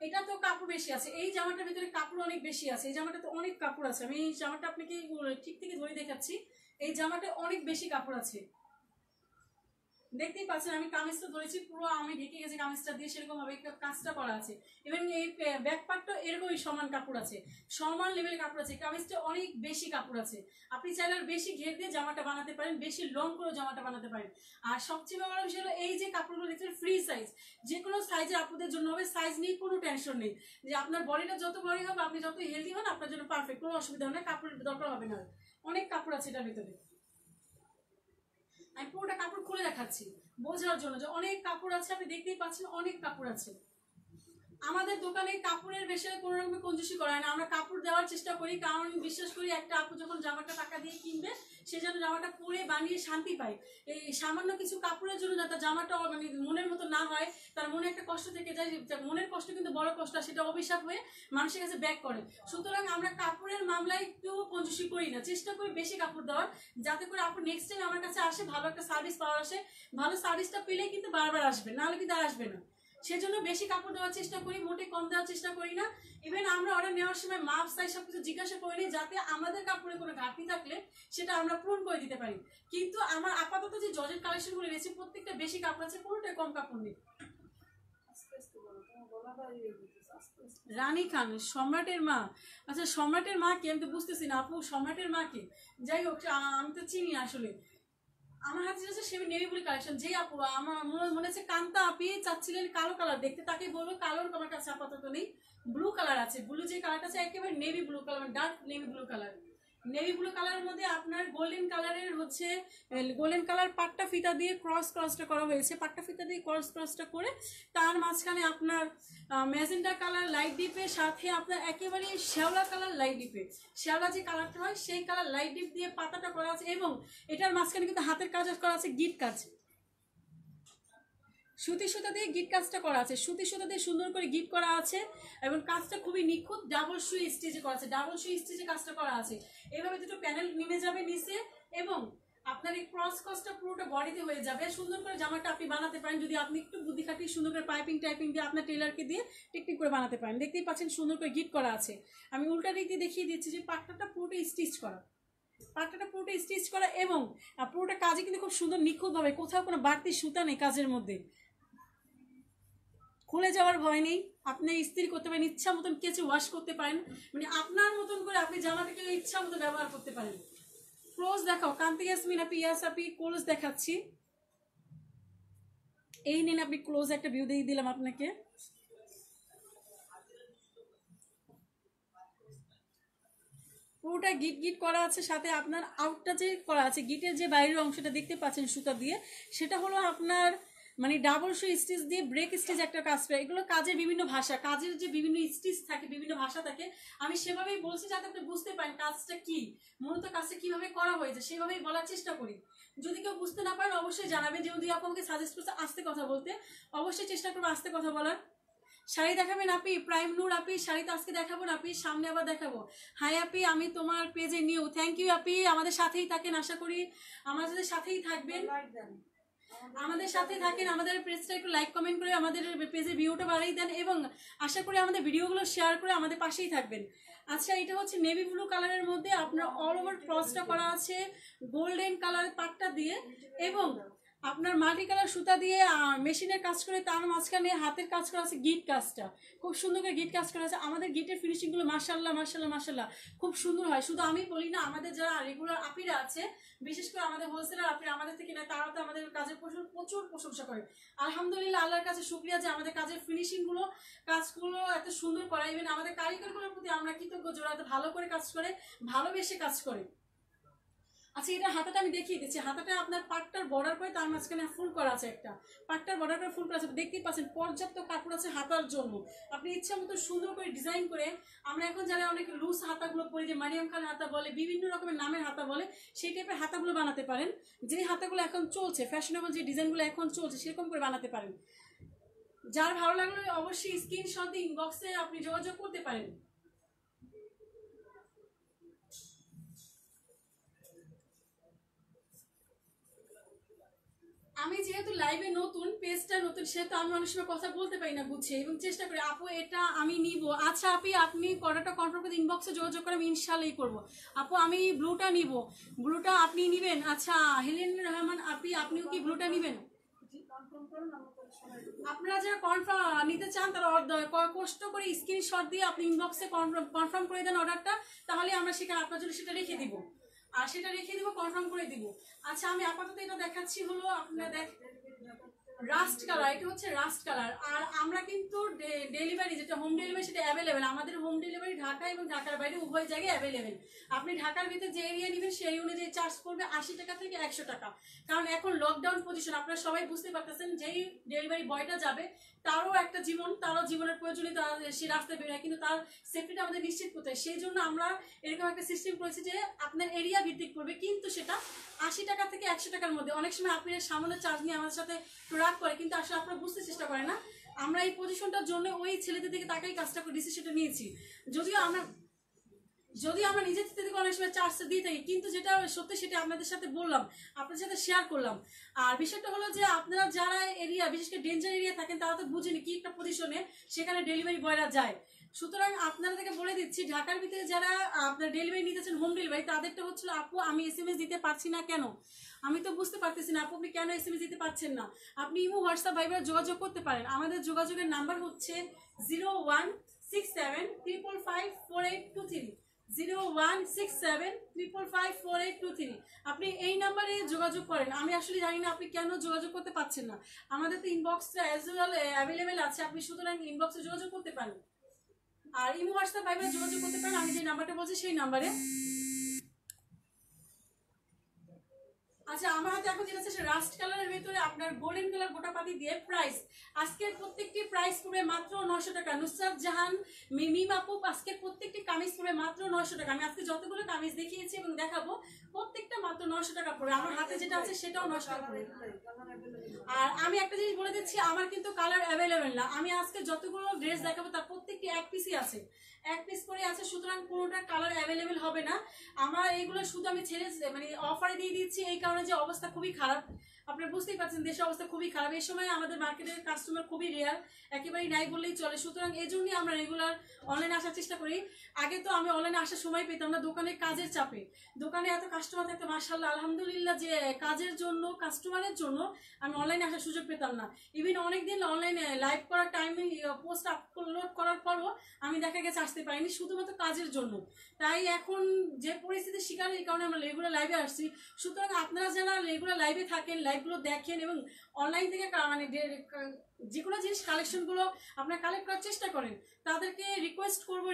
এটা তো কাপড় বেশি আছে, এই জামাটার ভিতরে কাপড় অনেক বেশি আছে, এই জামাটা তো অনেক কাপড় আছে। আমি এই জামাটা আপনাকে ঠিক থেকে ধরে দেখাচ্ছি, এই জামাটা অনেক বেশি কাপড় আছে, দেখতেই পাচ্ছেন। আমি কামিজটা ধরেছি, পুরো আমি ঢেকে গেছি কামিজটা দিয়ে, সেরকম ভাবে কাজটা করা আছে। এবং এই ব্যাক পার্টটা এরকমই সমান কাপড় আছে, সমান লেভেল কাপড় আছে, কামিজটা অনেক বেশি কাপড় আছে। আপনি চাইলে আর বেশি ঘের দিয়ে জামাটা বানাতে পারেন, বেশি লং করে জামাটা বানাতে পারেন। আর সবচেয়ে বড় বিষয় হলো এই যে কাপড়গুলো দেখছেন ফ্রি সাইজ, যে কোনো সাইজে আপনাদের জন্য হবে, সাইজ নিয়ে কোনো টেনশন নেই, যে আপনার বডিটা যত বড়ই হবে, আপনি যত হেলদি হন, আপনার জন্য পারফেক্ট, কোনো অসুবিধা হবে না, কাপড়ের দরকার হবে না। অনেক কাপড় আছে এটার ভিতরে, আমি পুরোটা কাপড় খুলে দেখাচ্ছি বোঝার জন্য যে অনেক কাপড় আছে। আপনি দেখতেই পাচ্ছেন অনেক কাপড় আছে। আমাদের দোকানে কাপড়ের বিষয়ে কোনো রকম কঞ্জুসি করা হয় না, আমরা কাপড় দেওয়ার চেষ্টা করি, কারণ বিশ্বাস করি একটা আপু যখন জামাটা টাকা দিয়ে কিনবে, সে যেন জামাটা পরে বানিয়ে শান্তি পায়। এই সামান্য কিছু কাপড়ের জন্য যাতে জামাটা মানে মনের মতো না হয়, তার মনে একটা কষ্ট থেকে যায়, মনের কষ্ট কিন্তু বড় কষ্ট, সেটা অভিশাপ হয়ে মানুষের কাছে ব্যাক করে। সুতরাং আমরা কাপড়ের মামলায় একটু কঞ্জুসি করি না, চেষ্টা করি বেশি কাপড় দেওয়ার, যাতে করে আপু নেক্সট টাইম আমার কাছে আসে, ভালো একটা সার্ভিস পাওয়ার আসে, ভালো সার্ভিসটা পেলেই কিন্তু বারবার আসবে, নাহলে কিন্তু আর আসবে না। সেজন্য বেশি কাপড় দেওয়ার চেষ্টা করি, মোটে কম দেওয়ার চেষ্টা করি না। ইভেন আমরা অর্ডার নেওয়ার সময় মাপ সাইজ সবকিছু জিজ্ঞাসা করি নিই, যাতে আমাদের কাপড়ে কোনো ঘাটতি থাকলে সেটা আমরা পূরণ করে দিতে পারি। কিন্তু আমার আপাতত যে জর্জেট কালেকশনগুলো রয়েছে প্রত্যেকটা বেশি কাপড় আছে, কোনোটাই কম কাপড় নেই। রানী খান সম্রাটের মা, আচ্ছা সম্রাটের মা কে? আমি তো বুঝতেছি না আপু, সম্রাটের মা কে? যাই হোক আমি তো চিনি আসলে। আমার হাতে আছে সেমি নেভি ব্লু কালেকশন, যে আপু আমার মনে হচ্ছে কান্তা আপি চাচ্ছিলেন কালো কালার দেখতে, তাকে বলবো কালোর আমার কাছে আপাতত নেই, ব্লু কালার আছে, ব্লু যে কালারটা আছে একেবারে navy blue colour, dark navy blue colour. Navy blue কালারের মধ্যে আপনার গোল্ডেন কালারের হচ্ছে, গোল্ডেন কালার পাট্টা ফিতা দিয়ে ক্রসটা করা হয়েছে, পাট্টা ফিতা দিয়ে ক্রসটা করে তার মাঝখানে আপনার ম্যাজেন্ডা কালার লাইট ডিপের সাথে আপনার একেবারে শ্যাওলা কালার লাইট ডিপে, শ্যাওলা যে কালারটা হয় সেই কালার লাইট ডিপ দিয়ে পাতাটা করা আছে। এবং এটার মাঝখানে কিন্তু হাতের কাজ করা আছে, গিট কাজ, সুতি সুতা দিয়ে গিট কাজটা করা আছে, সুতি সুতা দিয়ে সুন্দর করে গিট করা আছে, এবং কাজটা খুবই নিখুঁত, ডাবল সুই স্টিচে করা আছে, ডাবল সুই স্টিচে কাজটা করা আছে। এইভাবে দুটো প্যানেল নেমে যাবে নিচে, এবং আপনার এই ক্রস কসটা পুরোটা বডিতে হয়ে যাবে। সুন্দর করে জামাটা আপনি বানাতে পারেন, যদি আপনি একটু বুদ্ধি খাটিয়ে সুন্দর করে পাইপিং টাইপিং দিয়ে আপনার টেলারকে দিয়ে টেকনিক করে বানাতে পারেন। দেখতেই পাচ্ছেন সুন্দর করে গিট করা আছে। আমি উল্টা দিক দিয়ে দেখিয়ে দিচ্ছি যে পাট্টাটা পুরোটা স্টিচ করা, পাট্টাটা পুরোটা স্টিচ করা, এবং পুরোটা কাজে কিন্তু খুব সুন্দর নিখুঁতভাবে, কোথাও কোনো বাড়তি সুতা নেই কাজের মধ্যে, খুলে যাওয়ার ভয় নেই। আপনি ইস্ত্রি করতে পারেন, ইচ্ছা মতন কেচে ওয়াশ করতে পারেন, মানে আপনার মতন করে আপনি জামাটাকে ইচ্ছা মতো ব্যবহার করতে পারেন। ক্লোজ দেখাও কান্তি ইয়াসমিন আপনি, ইয়াস আপনি ক্লোজ দেখাচ্ছি, এই নিন আপনি ক্লোজ একটা ভিউ দিয়ে দিলাম আপনাকে। পুরোটা গিট গিট করা আছে, সাথে আপনার আউটটা যে করা আছে, গিটের যে বাইরের অংশটা দেখতে পাচ্ছেন সুতা দিয়ে, সেটা হলো আপনার মানে ডাবল সুই স্টিচ দিয়ে ব্রেক স্টিচ একটা কাজ করে। এগুলো কাজের বিভিন্ন ভাষা, কাজের যে বিভিন্ন স্টিচ থাকে, বিভিন্ন ভাষা থাকে, আমি সেভাবেই বলছি যাতে আপনি বুঝতে পারেন কাজটা কি, মূলত কাজটা কিভাবে করা হয়েছে সেভাবেই বলার চেষ্টা করি। যদি কেউ বুঝতে না পারেন অবশ্যই জানাবেন, যদি আপনাকে সাজেস্ট করছে আস্তে কথা বলতে, অবশ্যই চেষ্টা করবো আস্তে কথা বলার। শাড়ি দেখাবেন আপি? প্রাইম নূর আপি শাড়ি তো আজকে দেখাবো না আপি, সামনে আবার দেখাবো। হাই আপি, আমি তোমার পেজে নিউ, থ্যাংক ইউ আপি, আমাদের সাথেই থাকেন, আশা করি আমাদের সাথেই থাকবেন, আমাদের সাথে থাকেন, আমাদের পেজটা একটু লাইক কমেন্ট করে আমাদের পেজের ভিউটা বাড়িয়ে দেন, এবং আশা করি আমাদের ভিডিওগুলো শেয়ার করে আমাদের পাশেই থাকবেন। আচ্ছা এটা হচ্ছে নেভি ব্লু কালারের মধ্যে আপনার অল ওভার ক্রসটা করা আছে গোল্ডেন কালারের পাটটা দিয়ে, এবং আপনার মাল্টি কালার সুতা দিয়ে মেশিনের কাজ করে, তার মাঝখানে হাতের কাজ করা আছে, গিট কাজটা খুব সুন্দর করে গিট কাজ করা আছে। আমাদের গিটের ফিনিশিংগুলো মাশাআল্লাহ মাশাআল্লাহ মাশাআল্লাহ খুব সুন্দর হয়। শুধু আমি বলি না, আমাদের যারা রেগুলার আপিরা আছে, বিশেষ করে আমাদের হোলসেলার আপিরা আমাদের থেকে না, তারা তো আমাদের কাজের প্রচুর প্রশংসা করে। আলহামদুলিল্লাহ, আল্লাহর কাছে শুকরিয়া যে আমাদের কাজের ফিনিশিংগুলো কাজগুলো এত সুন্দর করা। ইভেন আমাদের কারিগরগুলোর প্রতি আমরা কৃতজ্ঞ, যারা এত ভালো করে কাজ করে, ভালোবেসে কাজ করে। আচ্ছা, এটা হাতাটা আমি দেখিয়ে দিচ্ছি। হাতাটা আপনার পাটটার বর্ডার করে তার মাঝখানে ফুল করা আছে, একটা পাটটার বর্ডার করে ফুল করা আছে, দেখতেই পাচ্ছেন পর্যাপ্ত কাপড় আছে হাতার জন্য। আপনি ইচ্ছা মতো সুন্দর করে ডিজাইন করে, আমরা এখন যারা অনেক লুজ হাতাগুলো পরি, যে মারিয়াম খান হাতা বলে, বিভিন্ন রকমের নামের হাতা বলে, সেই টাইপের হাতাগুলো বানাতে পারেন। যে হাতাগুলো এখন চলছে, ফ্যাশনেবল যে ডিজাইনগুলো এখন চলছে সেরকম করে বানাতে পারেন। যার ভালো লাগলে অবশ্যই স্ক্রিনশট দিয়ে ইনবক্সে আপনি যোগাযোগ করতে পারেন। আমি যেহেতু লাইভে নতুন, পেজটা নতুন, সেহেতু আমি অনেক সময় কথা বলতে পারি না বুঝছে, এবং চেষ্টা করি আপু এটা আমি নিব। আচ্ছা আপনি অর্ডারটা কনফার্ম করে ইনবক্সে যোগাযোগ করে আমি ইনশাআল্লাহ করবো। আপু আমি ব্লুটা নিব। ব্লুটা আপনি নেবেন? আচ্ছা হেলেন রহমান আপনিও কি ব্লুটা নেবেন? আপনারা যারা কনফার্ম নিতে চান তারা কষ্ট করে স্ক্রিনশট দিয়ে আপনি ইনবক্সে কনফার্ম করে দেন অর্ডারটা, তাহলে আমরা সেখানে আপনার জন্য সেটা রেখে দিব, আর সেটা রেখে দিব, কনফার্ম করে দিব। আচ্ছা আমি আপাতত এটা দেখাচ্ছি হলো আপনার রাস্ট কালার, এটা হচ্ছে রাস্ট কালার। আর আমরা কিন্তু ডেলিভারি, যেটা হোম ডেলিভারি সেটা অ্যাভেলেবেল। আমাদের হোম ডেলিভারি ঢাকা এবং ঢাকার বাইরে উভয় জায়গায় অ্যাভেলেবেল। আপনি ঢাকার ভিতরে যে এরিয়া নেবেন সেই অনুযায়ী চার্জ করবে 80 টাকা থেকে 100 টাকা। কারণ এখন লকডাউন পজিশন, আপনারা সবাই বুঝতে পারতেছেন, যেই ডেলিভারি বয়টা যাবে তারও একটা জীবন, তারও জীবনের প্রয়োজনীয়, তার সে রাস্তায় বেরোয়, কিন্তু তার সেফটিটা আমাদের নিশ্চিত করতে হয়। সেই জন্য আমরা এরকম একটা সিস্টেম করেছি যে আপনার এরিয়া ভিত্তিক পড়বে, কিন্তু সেটা 80 টাকা থেকে 100 টাকার মধ্যে। অনেক সময় আপনি সামান্য চার্জ নিয়ে আমাদের সাথে রাগ করে, কিন্তু আসলে আপনারা বুঝতে চেষ্টা করে না। আমরা এই পজিশনটার জন্য ওই ছেলেদের দিকে তাকাই কাজটা করে ডিসিশনটা নিয়েছি। যদিও আমরা নিজের থেকে অনেক সময় চার্জটা দিয়ে থাকি, কিন্তু যেটা সত্যি সেটা আপনাদের সাথে বললাম, আপনাদের সাথে শেয়ার করলাম। আর বিষয়টা হলো যে আপনারা যারা এরিয়া, বিশেষ করে ডেঞ্জার এরিয়া থাকেন, তারা তো বুঝেনি কি একটা পজিশনে সেখানে ডেলিভারি বয়রা যায়। সুতরাং আপনাদেরকে বলে দিচ্ছি, ঢাকার ভিতরে যারা আপনার ডেলিভারি নিতেছেন হোম ডেলিভারি, তাদেরটা হচ্ছিল আপু আমি SMS দিতে পারছি না কেন, আমি তো বুঝতে পারতেছি না আপু আপনি কেন SMS দিতে পারছেন না। আপনি ইমো, হোয়াটসঅ্যাপ, ভাইবার যোগাযোগ করতে পারেন। আমাদের যোগাযোগের নাম্বার হচ্ছে 0167555483, 0167554823। আপনি এই নাম্বারে যোগাযোগ করেন। আমি আসলে জানি না আপনি কেন যোগাযোগ করতে পারছেন না। আমাদের তো ইনবক্সটা অ্যাজ ওয়েল অ্যাভেলেবেল আছে, আপনি সুতরাং ইনবক্সে যোগাযোগ করতে পারেন, আর ইমো, হোয়াটসঅ্যাপ, ভাইবার যোগাযোগ করতে পারেন আমি যে নাম্বারটা বলছি সেই নাম্বারে। আচ্ছা আমার হাতে এখন যেটা আছে রাস্ট কালারের ভিতরে আপনার গোল্ডেন কালার গোটাপাতি দিয়ে প্রাইস, আজকের প্রত্যেকটি প্রাইস পড়বে মাত্র 900 টাকা। নুসরাত জাহান, মিমি আপু, আজকের প্রত্যেকটি কামিজ পড়বে মাত্র 900 টাকা। আমি আজকে যতগুলো কামিজ দেখিয়েছি এবং দেখাবো প্রত্যেকটা মাত্র 900 টাকা পড়বে। আমার হাতে যেটা আছে সেটাও 900 টাকা পড়বে। আর আমি একটা জিনিস বলে দিচ্ছি, আমার কিন্তু কালার অ্যাভেলেবেল না। আমি আজকে যতগুলো ড্রেস দেখাবো তার প্রত্যেকটি এক পিসই আছে, এক পিস করে আছে, সুতরাং কোনোটা কালার অ্যাভেলেবেল হবে না। আমার এইগুলো শুধু আমি ছেড়ে মানে অফারে দিয়ে দিচ্ছি, এই কারণে যে অবস্থা খুবই খারাপ, আপনারা বুঝতেই পারছেন দেশের অবস্থা খুবই খারাপ। এই সময় আমাদের মার্কেটের কাস্টমার খুবই রেয়ার, একেবারেই নাই বললেই চলে। সুতরাং এই জন্যই আমরা রেগুলার অনলাইনে আসার চেষ্টা করি। আগে তো আমি অনলাইনে আসার সময় পেতাম না, দোকানে কাজের চাপে, দোকানে এত কাস্টমার থাকতো, মাশাআল্লাহ আলহামদুলিল্লাহ, যে কাজের জন্য, কাস্টমারের জন্য আমি অনলাইনে আসার সুযোগ পেতাম না। ইভেন অনেকদিন অনলাইনে লাইভ করার টাইমে পোস্ট আপলোড করার পরও আমি দেখা গেছে আসতে পারিনি, শুধুমাত্র কাজের জন্য। তাই এখন যে পরিস্থিতির শিকার, এই কারণে আমরা রেগুলার লাইভে আসছি। সুতরাং আপনারা যারা রেগুলার লাইভে থাকেন, লাইভগুলো দেখেন এবং অনলাইন থেকে মানে যে কোনো জিনিস কালেকশনগুলো আপনারা কালেক্ট করার চেষ্টা করেন, তাদেরকে রিকোয়েস্ট করবো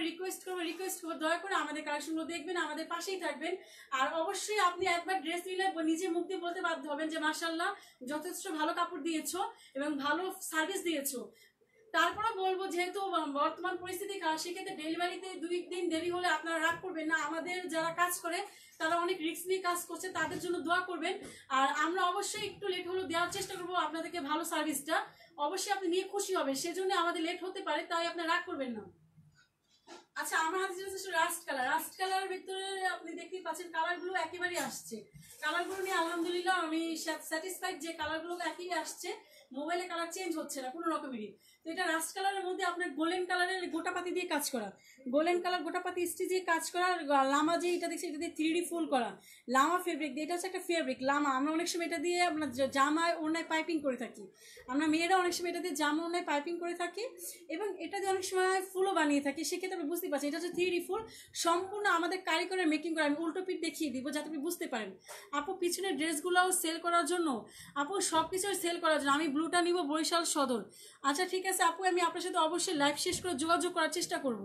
দয়া করে আমাদের কালেকশনগুলো দেখবেন, আমাদের পাশেই থাকবেন। আর অবশ্যই আপনি একবার ড্রেস নিলে নিজে মুখ দিয়ে বলতে বাধ্য হবেন যে মাশাআল্লাহ যথেষ্ট ভালো কাপড় দিয়েছো এবং ভালো সার্ভিস দিয়েছো। তারপরে বলবো, যেহেতু বর্তমান পরিস্থিতি খারাপ, সেক্ষেত্রে ডেলিভারিতে 2 দিন দেরি হলে আপনারা রাগ করবেন না। আমাদের যারা কাজ করে তারা অনেক রিস্ক নিয়ে কাজ করছে, তাদের জন্য দোয়া করবেন। আর আমরা অবশ্যই একটু লেট হলেও দেওয়ার চেষ্টা করবো আপনাদেরকে ভালো সার্ভিসটা, অবশ্যই আপনি নিয়ে খুশি হবেন। সেজন্য আমাদের লেট হতে পারে, তাই আপনারা রাগ করবেন না। আচ্ছা আমার হাতে যেটা হচ্ছে রাস্ট কালার, রাস্ট কালারের ভিতরে আপনি দেখতেই পাচ্ছেন কালারগুলো একেবারেই আসছে। কালারগুলো নিয়ে আলহামদুলিল্লাহ আমি স্যাটিসফাইড, যে কালারগুলো একই আসছে, মোবাইলে কালার চেঞ্জ হচ্ছে না কোনো রকমেরই। তো এটা রাস্ট কালারের মধ্যে আপনার গোল্ডেন কালারের গোটাপাতি দিয়ে কাজ করা, গোল্ডেন কালার গোটাপাতি স্টিচ দিয়ে কাজ করা, লামা যে এটা দেখছি এটা দিয়ে 3D ফুল করা, লামা ফেব্রিক দিয়ে, এটা হচ্ছে একটা ফেব্রিক লামা। আমরা অনেক সময় এটা দিয়ে আপনার জামায় ওড়নায় পাইপিং করে থাকি, আমরা মেয়েরা অনেক সময় এটা দিয়ে জামা ওড়নায় পাইপিং করে থাকি এবং এটা দিয়ে অনেক সময় ফুলও বানিয়ে থাকি। সেক্ষেত্রে আপনি বুঝতে পারছেন এটা হচ্ছে 3D ফুল, সম্পূর্ণ আমাদের কারিগরের মেকিং করা। আমি উল্টো পিঠ দেখিয়ে দিব যাতে আপনি বুঝতে পারেন। আপু পিছনের ড্রেসগুলোও সেল করার জন্য, আপু সব কিছুই সেল করার জন্য। আমি ব্লুটা নিব বরিশাল সদর। আচ্ছা ঠিক আছে আপু, আমি আপনার সাথে অবশ্যই লাইভ শেষ করে যোগাযোগ করার চেষ্টা করব।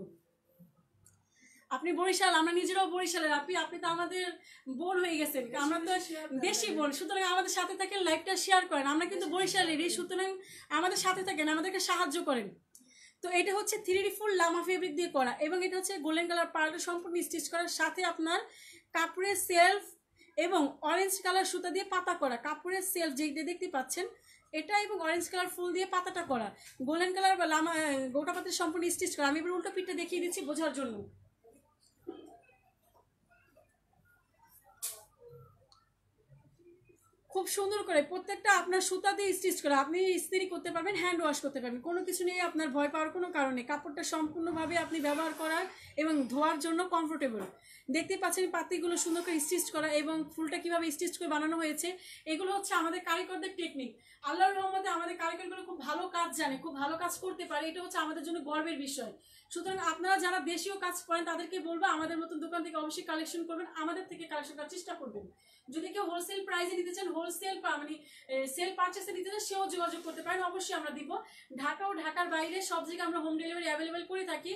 আপনি বরিশাল, আমরা নিজেরাও বরিশালের। আপনি তো আমাদের বোন হয়ে গেছেন, আমরা তো দেশি বোন, সুতরাং আমাদের সাথে থাকেন, লাইভটা শেয়ার করেন। আমরা কিন্তু বরিশালেরই, সুতরাং আমাদের সাথে থাকেন, আমাদেরকে সাহায্য করেন। তো এটা হচ্ছে 3D ফুল লামা ফেব্রিক দিয়ে করা, এবং এটা হচ্ছে গোল্ডেন কালার পার্লটা সম্পূর্ণ স্টিচ করার সাথে আপনার কাপড়ের সেলফ এবং অরেঞ্জ কালার সুতা দিয়ে পাতা করা। কাপড়ের সেলফ যেটা দেখতে পাচ্ছেন এটা, এবং অরেঞ্জ কালার ফুল দিয়ে পাতাটা করা, গোল্ডেন কালার বা লামা গোটা পাতের সম্পূর্ণ স্টিচ করা। আমি এবার উল্টো পিঠটা দেখিয়ে দিচ্ছি বোঝার জন্য। খুব সুন্দর করে প্রত্যেকটা আপনার সুতা দিয়ে স্টিচ করা, আপনি ইস্ত্রি করতে পারবেন, হ্যান্ড ওয়াশ করতে পারবেন, কোনো কিছু নিয়ে আপনার ভয় পাওয়ার কোনো কারণ নেই। কাপড়টা সম্পূর্ণভাবে আপনি ব্যবহার করার এবং ধোয়ার জন্য কমফোর্টেবল। দেখতে পাচ্ছেন পাতিগুলো সুন্দর করে স্টিচ করা, এবং ফুলটা কিভাবে স্টিচ করে বানানো হয়েছে, এগুলো হচ্ছে আমাদের কারিগরদের টেকনিক। আল্লাহর রহমতে আমাদের কারিগরগুলো খুব ভালো কাজ জানে, খুব ভালো কাজ করতে পারে, এটা হচ্ছে আমাদের জন্য গর্বের বিষয়। সুতরাং আপনারা যারা দেশীয় কাজ করেন তাদেরকে বলবো আমাদের মতন দোকান থেকে অবশ্যই কালেকশন করবেন, আমাদের থেকে কালেকশন করার চেষ্টা করবেন। যদি কেউ হোলসেল প্রাইসে নিতে চান, হোলসেল মানে সেল পারচেসে নিতে চান, সেও যোগাযোগ করতে পারেন, অবশ্যই আমরা দিব। ঢাকা ও ঢাকার বাইরে সব জায়গায় আমরা হোম ডেলিভারি অ্যাভেলেবেল করে থাকি।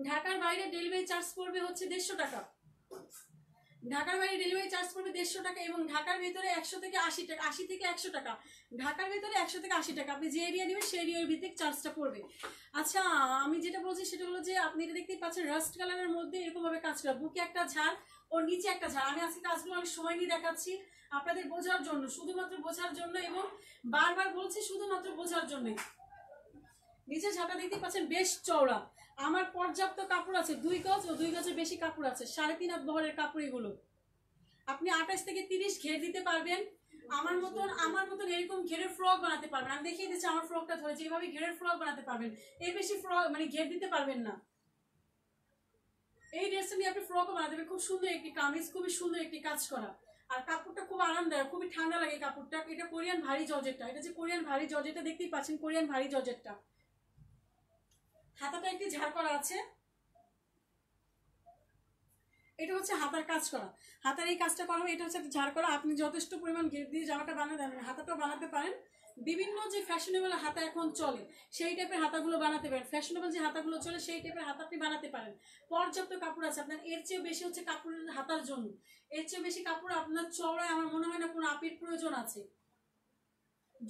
ঢাকার বাইরে ডেলিভারি চার্জ পড়বে হচ্ছে 150 টাকা, ঢাকার বাইরে ডেলিভারি চার্জ পড়বে 150 টাকা, এবং ঢাকার ভেতরে 100 থেকে 80 টাকা, 80 থেকে 100 টাকা। ঢাকার ভেতরে 100 থেকে 80 টাকা, আপনি যে এরিয়া নেবেন সেই এরিয়ার ভিত্তিক চার্জটা পড়বে। আচ্ছা, আমি যেটা বলছি সেটা হলো যে আপনি এটা দেখতেই পাচ্ছেন রাস্ট কালারের মধ্যে এরকম ভাবে কাজ করা, বুকে একটা ঝাড় ওর নিচে একটা ঝাড়। আমি আজকে কাজগুলো অনেক সময় নিয়ে দেখাচ্ছি আপনাদের বোঝার জন্য, শুধুমাত্র বোঝার জন্য, এবং বারবার বলছি শুধুমাত্র বোঝার জন্যই। নিচে ঝাঁটা দেখতে পাচ্ছেন বেশ চওড়া, আমার পর্যাপ্ত কাপড় আছে, 2 গজ ও 2 গজের বেশি কাপড় আছে, 3.5 হাত বহরের কাপড় এগুলো। আপনি 28 থেকে 30 ঘের দিতে পারবেন, আমার মতন এরকম ঘেরের ফ্রক বানাতে পারবেন। আমি দেখিয়ে দিচ্ছি আমার ফ্রকটা ধরে, যেভাবে ঘেরের ফ্রক বানাতে পারবেন, এর বেশি ফ্রক মানে ঘের দিতে পারবেন না। এই ড্রেসটা নিয়ে আপনি ফ্রকও বানাতে পারবেন, খুব সুন্দর একটি কামিজ, খুবই সুন্দর একটি কাজ করা, আর কাপড়টা খুব আরামদায়ক, খুবই ঠান্ডা লাগে কাপড়টা। এটা কোরিয়ান ভারী জর্জেটটা, এটা যে কোরিয়ান ভারী জর্জেটটা দেখতেই পাচ্ছেন, কোরিয়ান ভারী জর্জেটটা। হাতাটা একটি ঝাড় করা আছে, এটা হচ্ছে হাতার কাজ করা, হাতার এই কাজটা করা হবে, এটা হচ্ছে একটা ঝাড় করা। আপনি যথেষ্ট পরিমাণ ঘের দিয়ে জামাটা বানাতে পারেন, হাতাটাও বানাতে পারেন। বিভিন্ন যে ফ্যাশনেবল হাতা এখন চলে সেই টাইপের হাতাগুলো বানাতে পারেন, ফ্যাশনেবল যে হাতাগুলো চলে সেই টাইপের হাতা আপনি বানাতে পারেন। পর্যাপ্ত কাপড় আছে আপনার, এর চেয়েও বেশি হচ্ছে কাপড়ের হাতার জন্য, এর চেয়ে বেশি কাপড় আপনার চওড়ায় আমার মনে হয় না কোনো আপির প্রয়োজন আছে।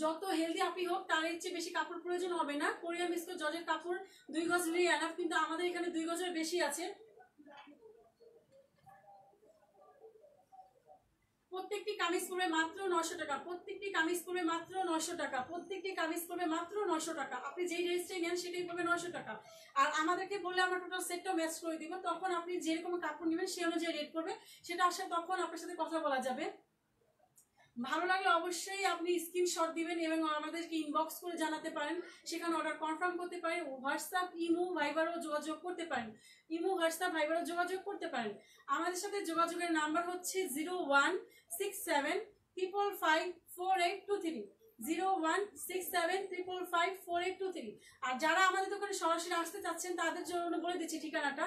যত হেলদি আপি হোক তার এর চেয়ে বেশি কাপড় প্রয়োজন হবে না। কোরিয়ান বিস্কুট জর্জের কাপড় 2 গজ নিয়ে এনাফ, কিন্তু আমাদের এখানে 2 গজের বেশি আছে। প্রত্যেকটি কামিজ পড়বে মাত্র 900 টাকা, প্রত্যেকটি কামিজ পড়বে মাত্র 900 টাকা, প্রত্যেকটি কামিজ পড়বে মাত্র 900 টাকা। আপনি যেই ড্রেসটাই নেন সেটাই পড়বে 900 টাকা। আর আমাদেরকে বললে আমরা টোটাল সেটটা ম্যাচ করে দিব, তখন আপনি যেরকম কাপড় নেবেন সেই অনুযায়ী রেট পড়বে, সেটা আসলে তখন আপনার সাথে কথা বলা যাবে। ভালো লাগলে অবশ্যই আপনি স্ক্রিনশট দিবেন এবং আমাদেরকে ইনবক্স করে জানাতে পারেন, সেখানে অর্ডার কনফার্ম করতে পারেন। হোয়াটসঅ্যাপ, ইমো, ভাইবারও যোগাযোগ করতে পারেন, ইমো, হোয়াটসঅ্যাপ, ভাইবারও যোগাযোগ করতে পারেন। আমাদের সাথে যোগাযোগের নাম্বার হচ্ছে 0167555823, 0167555823। আর যারা আমাদের দোকানে সরাসরি আসতে চাচ্ছেন তাদের জন্য বলে দিচ্ছি ঠিকানাটা,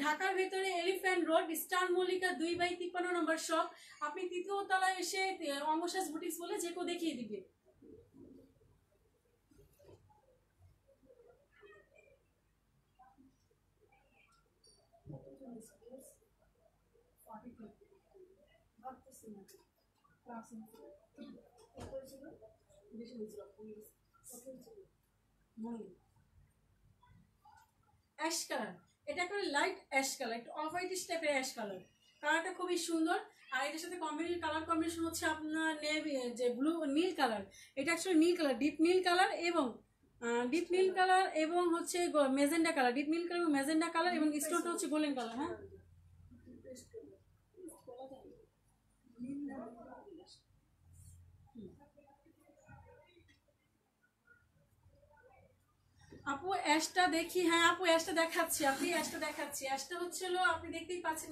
ঢাকার ভেতরে এলিফ্যান্ট রোড, স্টার মল্লিকা 2/53 নম্বর শপ। আপনি 3য় তলায় এসে অঙ্গসাজ বুটিক্স বলে যে কেউ দেখিয়ে দিবে। অ্যাশ কালার, এটা একটা লাইট অ্যাশ কালার, একটু অফ হোয়াইটিশ টাইপের অ্যাশ কালার, কালারটা খুবই সুন্দর। আর এটার সাথে কালার কম্বিনেশন হচ্ছে আপনার নেভি যে ব্লু নীল কালার, এটা অ্যাকচুয়ালি নীল কালার, ডিপ নীল কালার, এবং ডিপ নীল কালার এবং হচ্ছে মেজেন্ডা কালার, ডিপ নীল কালার এবং মেজেন্ডা কালার, এবং স্টোনটা হচ্ছে গোল্ডেন কালার। হ্যাঁ, আপু অ্যাশটা দেখি, হ্যাঁ আপু অ্যাশটা দেখাচ্ছি, আপনি অ্যাশটা দেখাচ্ছি। অ্যাশটা হচ্ছিল আপনি দেখতেই পাচ্ছেন,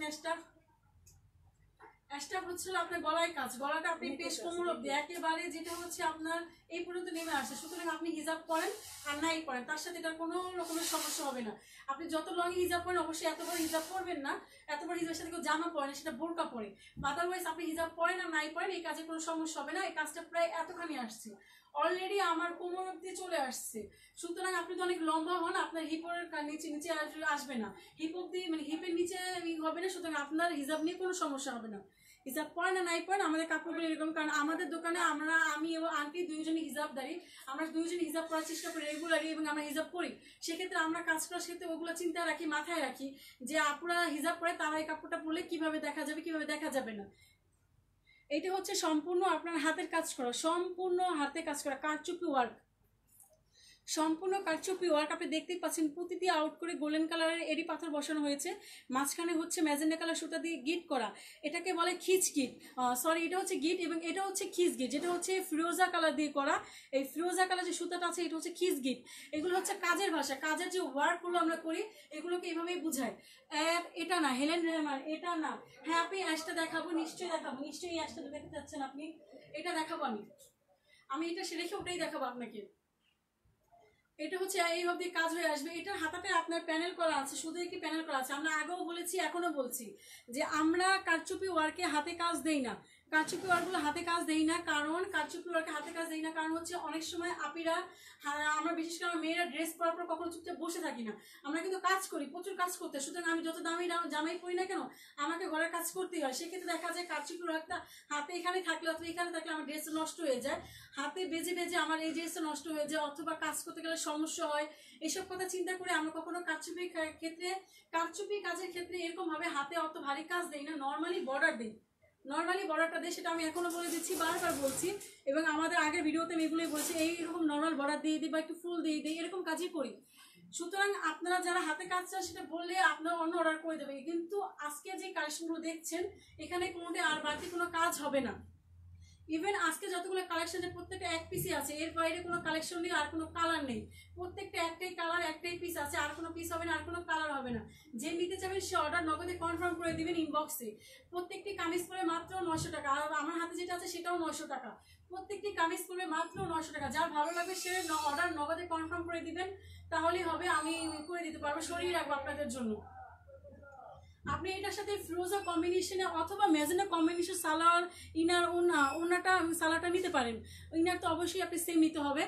অ্যাশটা হচ্ছিল আপনার গলায় কাজ, গলাটা আপনি পেশ কোমর অব্দি একেবারে যেটা হচ্ছে আপনার এই পর্যন্ত নেমে আসে। সুতরাং আপনি হিজাব পরেন আর নাই পরেন, তার সাথে এটা কোনো রকমের সমস্যা হবে না। আপনি যত লং হিজাব পরেন, অবশ্যই এত বড় হিজাব পরবেন না, এত বড় হিজাবের সাথে কেউ জামা পরে না, সেটা বোরকা পরে। আদারওয়াইজ আপনি হিজাব পরেন আর নাই পরেন, এই কাজে কোনো সমস্যা হবে না। এই কাজটা প্রায় এতখানি আসছে, অলরেডি আমার কোমর অব্দি চলে আসছে। সুতরাং আপনি তো অনেক লম্বা হন, আপনার হিপের নিচে নিচে আসবে না, হিপ অব্দি মানে হিপের নিচে হবে না, সুতরাং আপনার হিজাব নিয়ে কোনো সমস্যা হবে না। হিজাব পরেন না নাই পরেন, আমাদের কাপড়গুলো এরকম, কারণ আমাদের দোকানে আমি এবং আন্টি দুইজনই হিজাবদারি, আমরা দুইজনই হিজাব করার চেষ্টা করি রেগুলারলি, এবং আমরা হিজাব করি। সেক্ষেত্রে আমরা কাজ করার ক্ষেত্রে ওগুলো চিন্তা রাখি, মাথায় রাখি যে আপুরা হিজাব পরে তারা এই কাপড়টা পরলে কিভাবে দেখা যাবে, কিভাবে দেখা যাবে না। এটা হচ্ছে সম্পূর্ণ আপনার হাতের কাজ করা, সম্পূর্ণ হাতে কাজ করা কারচুপি ওয়ার্ক, সম্পূর্ণ কারচুপি ওয়ার্ক। আপনি দেখতেই পাচ্ছেন প্রতিটি আউট করে গোল্ডেন কালারের এডি পাথর বসানো হয়েছে, মাঝখানে হচ্ছে ম্যাজেন্ডা কালার সুতা দিয়ে গিট করা, এটাকে বলে খিচ গিট, সরি এটা হচ্ছে গিট, এবং এটা হচ্ছে খিচ গিট, যেটা হচ্ছে ফিরোজা কালার দিয়ে করা। এই ফিরোজা কালার যে সুতাটা আছে এটা হচ্ছে খিচ গিট। এগুলো হচ্ছে কাজের ভাষা, কাজের যে ওয়ার্কগুলো আমরা করি এগুলোকে এইভাবেই বুঝায়। এটা না হেলেন রহমান, এটা না, হ্যাঁ আপনি অ্যাশটা দেখাবো, নিশ্চয়ই দেখাবো, নিশ্চয়ই অ্যাশটা দেখতে চাচ্ছেন আপনি, এটা দেখাবো আমি এটা সে রেখে ওটাই দেখাবো আপনাকে। এটা হচ্ছে এইভাবে কাজ হয়ে আসবে। এটার হাতাতে আপনার প্যানেল করা আছে, শুধু একটি প্যানেল করা আছে। আমরা আগেও বলেছি এখনো বলছি যে আমরা কারচুপি ওয়ার্কে হাতে কাজ দেই না, কারচুপি ওয়ার্কগুলো হাতে কাজ দেই না, কারণ কারচুপি ওয়ার্কে হাতে কাজ দেই না কারণ হচ্ছে অনেক সময় আপিরা, আমরা বিশেষ করে মেয়েরা ড্রেস পরার পর কখনো চুপচাপ বসে থাকি না, আমরা কিন্তু কাজ করি, প্রচুর কাজ করতে। সুতরাং আমি যত দামি জামাই পরি না কেন আমাকে ঘরের কাজ করতেই হয়। সেক্ষেত্রে দেখা যায় কারচুপি ওয়ার্কটা হাতে এখানে থাকলে অথবা এখানে থাকলে আমার ড্রেস নষ্ট হয়ে যায়, হাতে বেজে বেজে আমার এই ড্রেসটা নষ্ট হয়ে যায়, অথবা কাজ করতে গেলে সমস্যা হয়। এসব কথা চিন্তা করে আমরা কখনো কারচুপি কাজের ক্ষেত্রে এরকম ভাবে হাতে অত ভারী কাজ দেই না, নর্মালি বর্ডার দিই, নর্মালি বর্ডারটা দেয়, সেটা আমি এখনো বলে দিচ্ছি, বারবার বলছি, এবং আমাদের আগের ভিডিওতে আমি এগুলোই বলছি, এইরকম নর্মাল বর্ডার দিয়ে দিই বা একটু ফুল দিয়ে দিই, এরকম কাজই করি। সুতরাং আপনারা যারা হাতে কাজ চান সেটা বললে আপনারা অন্য অর্ডার করে দেবে, কিন্তু আজকে যে কালেকশনগুলো দেখছেন এখানে কোনোটা আর বাড়তি কোনো কাজ হবে না। ইভেন আজকে যতগুলো কালেকশন প্রত্যেকটা এক পিসই আছে, এর বাইরে কোনো কালেকশন নেই, আর কোনো কালার নেই, প্রত্যেকটা একটাই কালার, একটাই পিস আছে, আর কোনো পিস হবে না, আর কোনো কালার হবে না। যে নিতে চাবেন সে অর্ডার নগদে কনফার্ম করে দিবেন ইনবক্সে। প্রত্যেকটি কামিজ পরে মাত্র 900 টাকা, আর আমার হাতে যেটা আছে সেটাও 900 টাকা, প্রত্যেকটি কামিজ পরে মাত্র 900 টাকা। যার ভালো লাগবে সে অর্ডার নগদে কনফার্ম করে দিবেন, তাহলেই হবে, আমি করে দিতে পারবো, সরিয়ে রাখবো আপনাদের জন্য। আপনি এটার সাথে ফিরোজা কম্বিনেশনে অথবা ম্যাজেন্ডা কম্বিনেশন সালোয়ার ইনার ওনাটা সালোয়ারটা নিতে পারেন, ইনার তো অবশ্যই আপনি সেম নিতে হবে।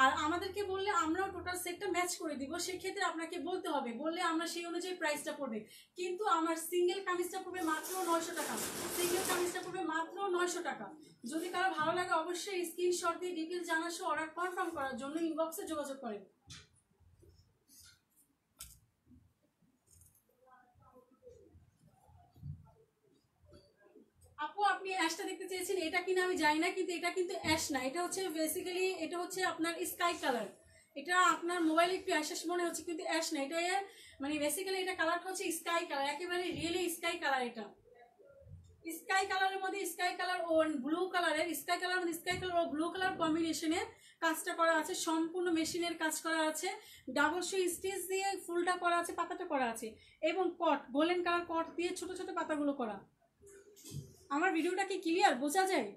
আর আমাদেরকে বললে আমরাও টোটাল সেটটা ম্যাচ করে দিব, সেক্ষেত্রে আপনাকে বলতে হবে, বললে আমরা সেই অনুযায়ী প্রাইসটা পড়বে। কিন্তু আমার সিঙ্গেল কামিজটা পড়বে মাত্র 900 টাকা, সিঙ্গেল কামিজটা পড়বে মাত্র 900 টাকা। যদি কারো ভালো লাগে অবশ্যই স্ক্রিনশট দিয়ে ডিটেলস জানাসহ অর্ডার কনফার্ম করার জন্য ইনবক্সে যোগাযোগ করেন। আপু আপনি অ্যাশটা দেখতে চেয়েছেন, এটা কিনা আমি জানি না, কিন্তু এটা কিন্তু অ্যাশ না, এটা হচ্ছে বেসিক্যালি এটা হচ্ছে আপনার স্কাই কালার। এটা আপনার মোবাইলে একটু অ্যাশ মনে হচ্ছে, কিন্তু অ্যাশ না, এটা মানে বেসিক্যালি এটা কালারটা হচ্ছে স্কাই কালার, একেবারে রিয়েলি স্কাই কালার। এটা স্কাই কালারের মধ্যে স্কাই কালার ও ব্লু কালারের, স্কাই কালার মধ্যে স্কাই কালার ও ব্লু কালার কম্বিনেশনে কাজটা করা আছে, সম্পূর্ণ মেশিনের কাজ করা আছে, ডাবল সুই স্টিচ দিয়ে ফুলটা করা আছে, পাতাটা করা আছে, এবং কট গোল্ডেন কালার কট দিয়ে ছোট ছোট পাতাগুলো করা। আমার ভিডিওটা কি ক্লিয়ার বোঝা যায়?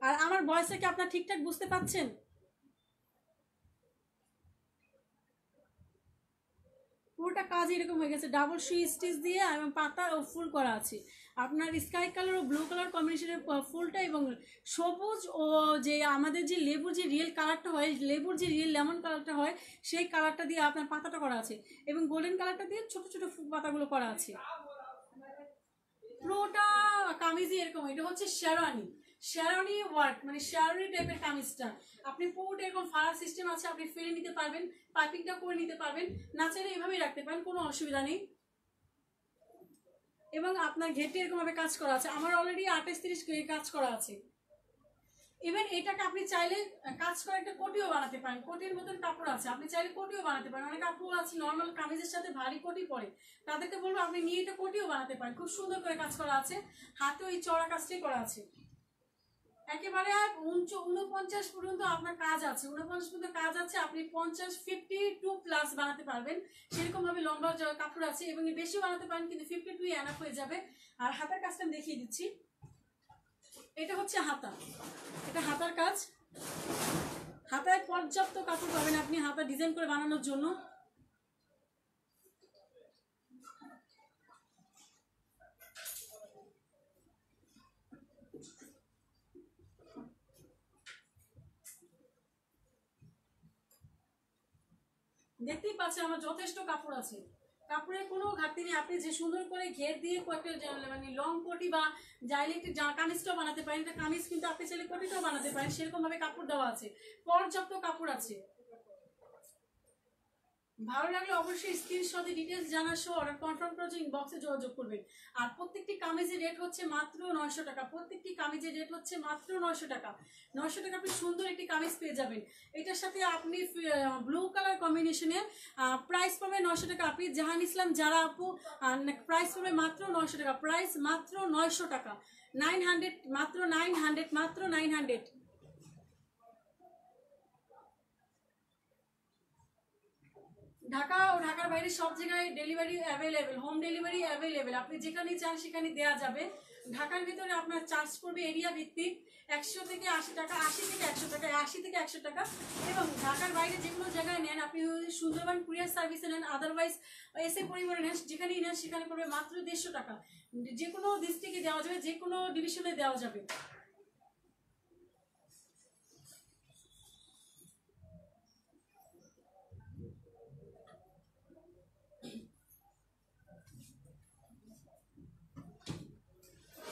আর আমার ভয়েসটা কি আপনারা ঠিকঠাক বুঝতে পাচ্ছেন? পুরোটা কাজ এরকম হয়ে গেছে, ডাবল সুই স্টিচ দিয়ে এবং পাতা ও ফুল করা আছে। আপনার স্কাই কালার ও ব্লু কালার কম্বিনেশনের ফুলটা, এবং সবুজ ও যে আমাদের যে লেবুর যে রিয়েল কালারটা হয়, লেবুর যে রিয়েল লেমন কালারটা হয় সেই কালারটা দিয়ে আপনার পাতাটা করা আছে, এবং গোল্ডেন কালারটা দিয়ে ছোট ছোট পাতাগুলো করা আছে। পুরোটা কামিজই এরকম, এটা হচ্ছে শেরওয়ানি, শেরওয়ানি ওয়ার্ক, মানে শেরওয়ানি টাইপের কামিজটা। আপনি পুরোটা এরকম ফাড়ার সিস্টেম আছে, আপনি ফেলে নিতে পারবেন, পাইপিংটা করে নিতে পারবেন, না চাইলে এভাবেই রাখতে পারেন, কোনো অসুবিধা নেই। এবং আপনার ঘেরটি এরকম ভাবে কাজ করা আছে, আমার অলরেডি 28-30 কাজ করা আছে। ইভেন এটাকে আপনি চাইলে কাজ করে একটা কোটিও বানাতে পারেন, কোটির মতন কাপড় আছে, আপনি চাইলে কোটিও বানাতে পারেন। অনেক কাপড় আছে নর্মাল কামিজের সাথে ভারী কোটি পরে, তাদেরকে বলবো আপনি নিয়ে এটা কোটিও বানাতে পারেন, খুব সুন্দর করে কাজ করা আছে, হাতে ওই চড়া কাজটাই করা আছে। একেবারে 49 পর্যন্ত আপনার কাজ আছে, 49 পর্যন্ত কাজ আছে, আপনি 52+ বানাতে পারবেন, সেরকম ভাবে লম্বা কাপড় আছে, এবং বেশি বানাতে পারেন, কিন্তু 52 এনাফ হয়ে যাবে। আর হাতার কাজটা আমি দেখিয়ে দিচ্ছি, এটা হচ্ছে হাতা, এটা হাতার কাজ, হাতায় পর্যাপ্ত কাপড় পাবেন আপনি হাতা ডিজাইন করে বানানোর জন্য। দেখতেই পাচ্ছেন আমার যথেষ্ট কাপড় আছে, কাপড়ের কোনো ঘাটতি নেই। আপনি যে সুন্দর করে ঘের দিয়ে কয়েকটা মানে লং কোটি বা চাইলে একটু কামিজটাও বানাতে পারেন, এটা কামিজ কিন্তু আপনি চাইলে কোটিটাও বানাতে পারেন, সেরকম ভাবে কাপড় দেওয়া আছে, পর্যাপ্ত কাপড় আছে। ভালো লাগলে অবশ্যই স্ক্রিনশটে ডিটেলস জানার সহ অর্ডার কনফার্ম করার জন্য ইনবক্সে যোগাযোগ করবেন। আর প্রত্যেকটি কামিজের রেট হচ্ছে মাত্র 900 টাকা, প্রত্যেকটি কামিজের রেট হচ্ছে মাত্র 900 টাকা। 900 টাকা আপনি সুন্দর একটি কামিজ পেয়ে যাবেন। এটার সাথে আপনি ব্লু কালার কম্বিনেশনে প্রাইস পাবে 900 টাকা। আপনি জাহান ইসলাম যারা আপু প্রাইস পাবে মাত্র 900 টাকা, প্রাইস মাত্র 900 টাকা, 900, মাত্র 900, মাত্র 900। ঢাকা ও ঢাকার বাইরে সব জায়গায় delivery available, home delivery available, আপনি যেখানেই চান সেখানে দেওয়া যাবে। ঢাকার ভিতরে আপনার চার্জ পড়বে এরিয়া ভিত্তিক 100 থেকে 80 টাকা, 80 থেকে 100 টাকা, 80 থেকে 100 টাকা। এবং ঢাকার বাইরে যে কোনো জায়গায় নেন, আপনি সুন্দরবন কুরিয়ার সার্ভিসে নেন, আদারওয়াইজ এসে পরিমাণে নেন, যেখানেই নেন সেখানে পড়বে মাত্র 150 টাকা। যে কোনো ডিস্ট্রিক্টে দেওয়া যাবে, যে কোনো ডিভিশনে দেওয়া যাবে।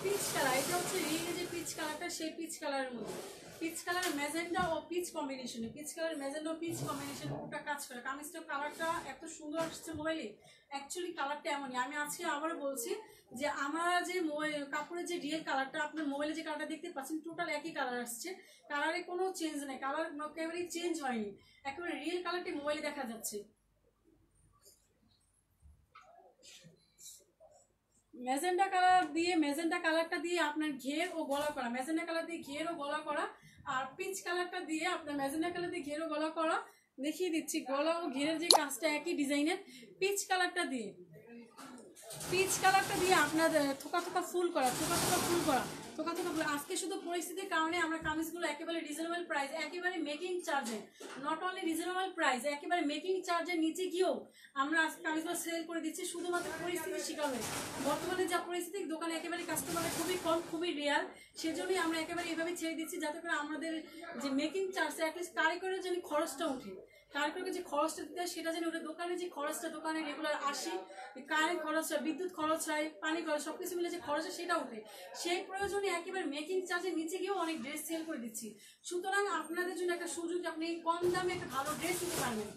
পিচ কালার, এটা হচ্ছে রিয়েল যে পিচ কালারটা, সেই পিচ কালারের মধ্যে পিচ কালার ম্যাজেন্ডা ও পিচ কম্বিনেশনে, পিচ কালার ম্যাজেন্ডা ও পিচ কম্বিনেশন পুরোটা কাজ করে। কামিজটার কালারটা এত সুন্দর আসছে মোবাইলে, অ্যাকচুয়ালি কালারটা এমনই। আমি আজকে আবারও বলছি যে আমার যে কাপড়ের যে রিয়েল কালারটা আপনার মোবাইলে যে কালারটা দেখতে পাচ্ছেন টোটাল একই কালার আসছে, কালারে কোনো চেঞ্জ নেই, কালার একেবারেই চেঞ্জ হয়নি, একেবারে রিয়েল কালারটি মোবাইলে দেখা যাচ্ছে। ম্যাজেন্টা কালারটা দিয়ে আপনার ঘের ও গলা করা, ম্যাজেন্টা কালার দিয়ে ঘের ও গলা করা। আর পিচ কালারটা দিয়ে আপনার ম্যাজেন্টা কালার দিয়ে ঘের ও গলা করা, দেখিয়ে দিচ্ছি গলা ও ঘেরের যে কাজটা একই ডিজাইনের। পিচ কালারটা দিয়ে আপনার থোকা থোকা ফুল করা, আজকে শুধু পরিস্থিতির কারণে আমরা কামিজগুলো একেবারে রিজনেবল প্রাইস, একেবারে মেকিং চার্জে, নট অনলি রিজনেবল প্রাইস, একেবারে মেকিং চার্জের নিচে গিয়েও আমরা আজকে কামিজগুলো সেল করে দিচ্ছি, শুধুমাত্র পরিস্থিতির শিকার হয়ে। বর্তমানে যা পরিস্থিতি, দোকানে একেবারে কাস্টমার খুবই কম, খুবই রেয়ার, সেজন্যই আমরা একেবারে এভাবে ছেড়ে দিচ্ছি, যাতে করে আমাদের যে মেকিং চার্জ অ্যাটলিস্ট কারিগরের জন্য খরচটা উঠে, কারিগরকে যে খরচটা দিতে হয় সেটা যেন ওটা দোকানে যে খরচটা, দোকানে রেগুলার আসে, কারেন্ট খরচ হয়, বিদ্যুৎ খরচ হয়, পানি খরচ, সবকিছু মিলে যে খরচ হয় সেটা উঠে, সেই প্রয়োজনে একেবারে মেকিং চার্জের নিচে গিয়েও অনেক ড্রেস সেল করে দিচ্ছি। সুতরাং আপনাদের জন্য একটা সুযোগ, আপনি কম দামে একটা ভালো ড্রেস নিতে পারবেন।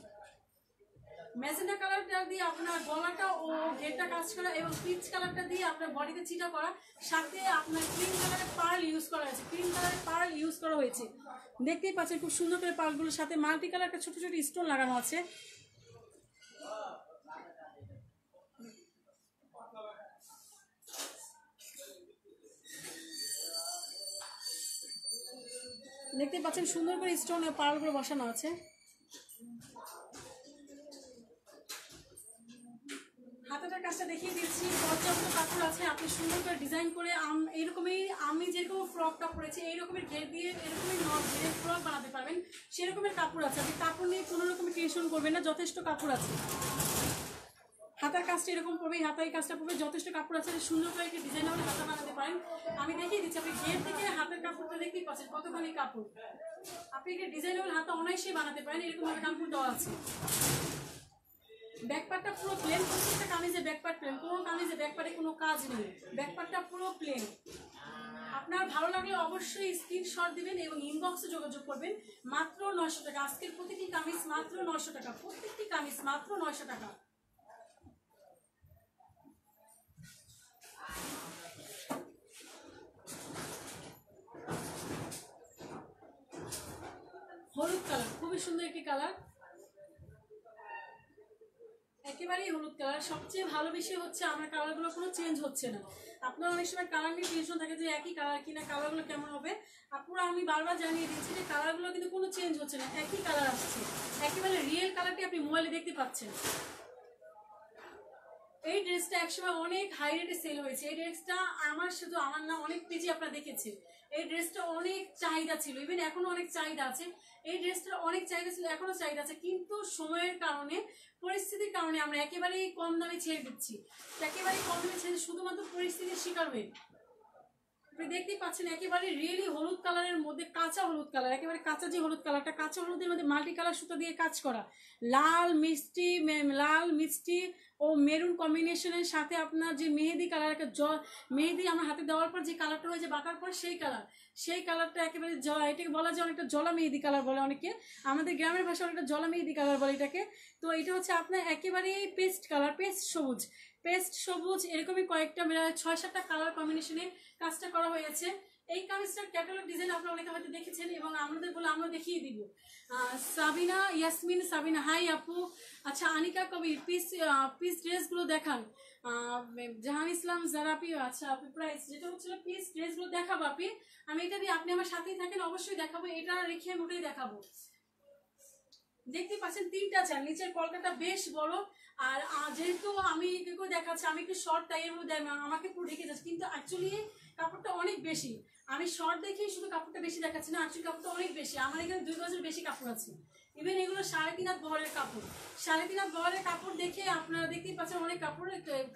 ম্যাজেন্টা কালারটা দিয়ে আপনার গলাটা ও ঘেরটা কাজ করা, এবং পিচ কালারটা দিয়ে আপনার বডিতে চিটা করা, সাথে আপনার ক্রিম কালারের পার্ল ইউজ করা হয়েছে, ক্রিম কালারের পার্ল ইউজ করা হয়েছে, দেখতেই পাচ্ছেন খুব সুন্দর করে পার্লগুলোর সাথে মাল্টি কালার একটা ছোট ছোট স্টোন লাগানো আছে। দেখতে পাচ্ছেন সুন্দর করে স্টোন পার্লগুলো বসানো আছে। হাতাটার কাজটা দেখিয়ে দিচ্ছি, পর্যাপ্ত কাপড় আছে, আপনি সুন্দর করে ডিজাইন করে এইরকমই আমি যেরকম ফ্রকটা পরেছি এইরকমের ঘের দিয়ে এরকমই ঘেরের ফ্রক বানাতে পারবেন, সেরকমের কাপড় আছে, আপনি কাপড় নিয়ে কোনো রকমের টেনশন করবেন না, যথেষ্ট কাপড় আছে। হাতার কাজটা এরকম পড়বে, হাতায় কাজটা পড়বে, যথেষ্ট কাপড় আছে, সুন্দর করে একটা ডিজাইনার হাতা বানাতে পারেন। আমি দেখিয়ে দিচ্ছি, আপনি ঘের থেকে হাতের কাপড়টা দেখতেই পাচ্ছেন কতখানি কাপড়, আপনি একটা ডিজাইনেবল হাতা অনায়াসেই বানাতে পারেন, এরকম ভাবে কাপড় দেওয়া আছে। ব্যাকপার্টটা পুরো প্লেন, প্রত্যেকটা কামিজে ব্যাকপার্ট প্লেন, কোনো কামিজে ব্যাকপার্টে কোনো কাজ নেই, ব্যাকপার্টটা পুরো প্লেন। আপনার ভালো লাগলে অবশ্যই স্ক্রিনশট দিবেন এবং ইনবক্সে যোগাযোগ করবেন। মাত্র 900 টাকা, আজকের প্রতিটি কামিজ মাত্র 900 টাকা, প্রত্যেকটি কামিজ মাত্র 900 টাকা। হলুদ কালার, খুবই সুন্দর একটি কালার, একেবারেই হলুদ কালার। সবচেয়ে ভালো বিষয় হচ্ছে আমার কালারগুলো কোনো চেঞ্জ হচ্ছে না। আপনার অনেক সময় কালার নিয়ে টেনশন থাকে যে একই কালার কিনা, কালারগুলো কেমন হবে, আপনারা আমি বারবার জানিয়ে দিচ্ছি যে কালারগুলো কিন্তু কোনো চেঞ্জ হচ্ছে না, একই কালার আসছে, একেবারে রিয়েল কালারটি আপনি মোবাইলে দেখতে পাচ্ছেন। এই ড্রেসটা একসময় অনেক হাই রেটে সেল হয়েছে, এই ড্রেসটা শুধু আমার না, অনেক পেজে আপনারা দেখেছেন, এই ড্রেসটা অনেক চাহিদা ছিল, ইভেন এখনো অনেক চাহিদা আছে, এই ড্রেসটার অনেক চাহিদা ছিল, এখনো চাহিদা আছে, কিন্তু সময়ের কারণে, পরিস্থিতির কারণে আমরা একেবারেই কম দামে ছেড়ে দিচ্ছি, একেবারেই কম দামে ছেড়ে শুধুমাত্র পরিস্থিতির শিকার হয়ে। আপনি দেখতেই পাচ্ছেন একেবারে রিয়েলি হলুদ কালারের মধ্যে কাঁচা হলুদ কালার, একেবারে কাঁচা যে হলুদ কালারটা, কাঁচা হলুদের মধ্যে মাল্টি কালার সুতো দিয়ে কাজ করা, লাল মিষ্টি ও মেরুন কম্বিনেশনের সাথে আপনার যে মেহেদি কালার, একটা মেহেদি আমরা হাতে দেওয়ার পর যে কালারটা হয়ে যায় বাঁকার পর সেই কালারটা একেবারে এটাকে বলা যায় অনেকটা জলা মেহেদি কালার বলে অনেকে, আমাদের গ্রামের ভাষায় অনেকটা জলা মেহেদি কালার বলে এটাকে। তো এটা হচ্ছে আপনার একেবারেই পেস্ট কালার, পেস্ট সবুজ এরকমই কয়েকটা 6-7টা কালার কম্বিনেশনে কাজটা করা হয়েছে। এই কামিজটার ক্যাটালগ ডিজাইন আপনারা অনেকে হয়তো দেখেছেন এবং আমাদের বলে আমরা দেখিয়ে দিব। ইয়াসমিন সাবিনা, হাই আপু। আচ্ছা আনিকা কবির, পিস ড্রেসগুলো দেখান। জাহান ইসলাম জারাপি, আচ্ছা আপনি প্রাইস যেটা হচ্ছিল পিস ড্রেসগুলো দেখাবো আপনি, আমি এটা দিয়ে আপনি আমার সাথেই থাকেন অবশ্যই দেখাবো, এটা রেখে মোটেই দেখাবো। দেখতে পাচ্ছেন 3টা চাল, নিচের কলকাতা বেশ বড়, আর যেহেতু আমি দেখাচ্ছি আমি একটু শর্ট তাই এর মধ্যে আমাকে পুরো ঢেকে যাচ্ছে, কিন্তু অ্যাকচুয়ালি কাপড়টা অনেক বেশি, আমি শর্ট দেখেই শুধু কাপড়টা বেশি দেখাচ্ছি না, অ্যাকচুয়ালি কাপড়টা অনেক বেশি, আমার এখানে 2 গজের বেশি কাপড় আছে। ইভেন এগুলো 3.5 হাত বহরের কাপড়, 3.5 হাত বহরের কাপড় দেখে আপনারা দেখতেই পাচ্ছেন অনেক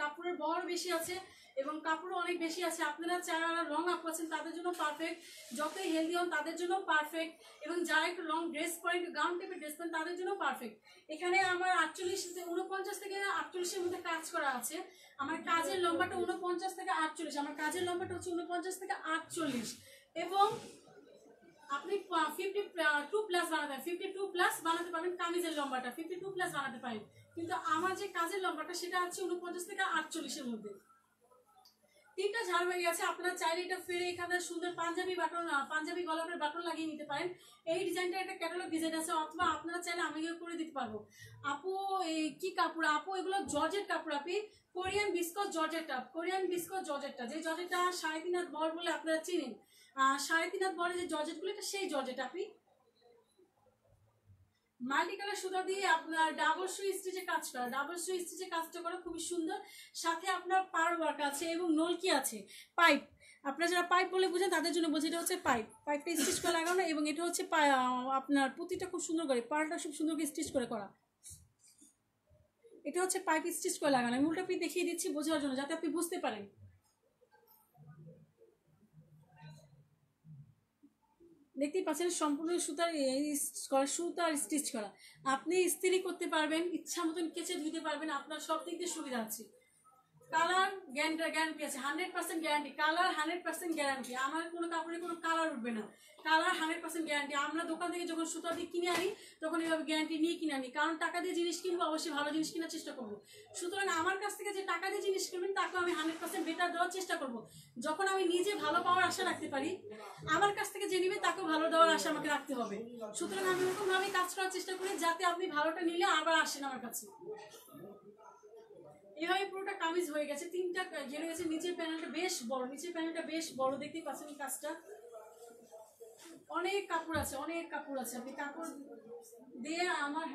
কাপড়ের বহর বেশি আছে এবং কাপড়ও অনেক বেশি আছে। আপনারা যারা লং আপ আছেন তাদের জন্য পারফেক্ট, যতই হেলদি হন তাদের জন্য পারফেক্ট, এবং যারা একটু লং ড্রেস পরেন, একটু গাউন টাইপের ড্রেস পরেন তাদের জন্য পারফেক্ট। এখানে আমার 49 থেকে 48-এর মধ্যে কাজ করা আছে। আমার কাজের লম্বাটা 49 থেকে 48, আমার কাজের লম্বাটা হচ্ছে 49 থেকে 48, এবং আপনি 52+ বানাতে 52+ বানাতে পারবেন, কামিজের লম্বাটা 52+ বানাতে পারেন, কিন্তু আমার যে কাজের লম্বাটা সেটা হচ্ছে 49 থেকে 48-এর মধ্যে। 3টা ঝাড় হয়ে গেছে, আপনারা চাইলে এটা ফেরে এখানে সুন্দর পাঞ্জাবি গলাপের বাটন লাগিয়ে নিতে পারেন। এই ডিজাইনটা একটা ক্যাটালগ ডিজাইন আছে, অথবা আপনারা চাইলে আমি করে দিতে পারবো। আপু এই কি কাপড় আপু? এগুলো জর্জেট কাপড় আপনি, কোরিয়ান বিস্কট জর্জেটটা, যে জর্জেটটা 3.5 হাত বহর বলে আপনারা চিনেন, 3.5 হাত বহরের যে জর্জেটগুলো এটা সেই জর্জেট আপনি। মাল্টি কালার সুতা দিয়ে আপনার ডাবল সুই স্টিচে কাজটা করা খুবই সুন্দর, সাথে আপনার পার ওয়ার্ক আছে এবং নলকি আছে, পাইপ, আপনারা যারা পাইপ বলে বুঝেন তাদের জন্য বলছি, এটা হচ্ছে পাইপটা স্টিচ করে লাগানো, এবং এটা হচ্ছে আপনার পুঁতিটা খুব সুন্দর করে, পাড়টা খুব সুন্দর করে স্টিচ করে করা, এটা হচ্ছে পাইপ স্টিচ করে লাগানো। আমি উল্টা পিস দেখিয়ে দিচ্ছি বোঝার জন্য যাতে আপনি বুঝতে পারেন। দেখতেই পাচ্ছেন সম্পূর্ণ সুতার স্টিচ করা, আপনি ইস্ত্রি করতে পারবেন, ইচ্ছা মতন কেচে ধুতে পারবেন, আপনার সব দিক দিয়ে সুবিধা আছে। কালার গ্যারান্টি আছে, 100% গ্যারান্টি, কালার 100% গ্যারান্টি, আমার কোনো কাপড়ে কোনো কালার উঠবে না, কালার 100% গ্যারান্টি। আমরা দোকান থেকে যখন সুতা দিয়ে কিনে আনি তখন এইভাবে গ্যারান্টি নিয়ে কিনে আনি, কারণ টাকা দিয়ে জিনিস কিনবো, অবশ্যই ভালো জিনিস কেনার চেষ্টা করবো। সুতরাং আমার কাছ থেকে যে টাকা দিয়ে জিনিস কিনবেন তাকে আমি 100% বেটার দেওয়ার চেষ্টা করবো। যখন আমি নিজে ভালো পাওয়ার আশা রাখতে পারি, আমার কাছ থেকে যে নিবে তাকেও ভালো দেওয়ার আশা আমাকে রাখতে হবে। সুতরাং আমি ওরকমভাবেই কাজ করার চেষ্টা করি যাতে আপনি ভালোটা নিলে আবার আসেন আমার কাছে। এভাবে পুরোটা কামিজ হয়ে গেছে, 3টা ঘেরে গেছে, নিচের প্যানেলটা বেশ বড়, দেখতেই পাচ্ছেন কাজটা, অনেক কাপড় আছে আপনি কাপড় দিয়ে আমার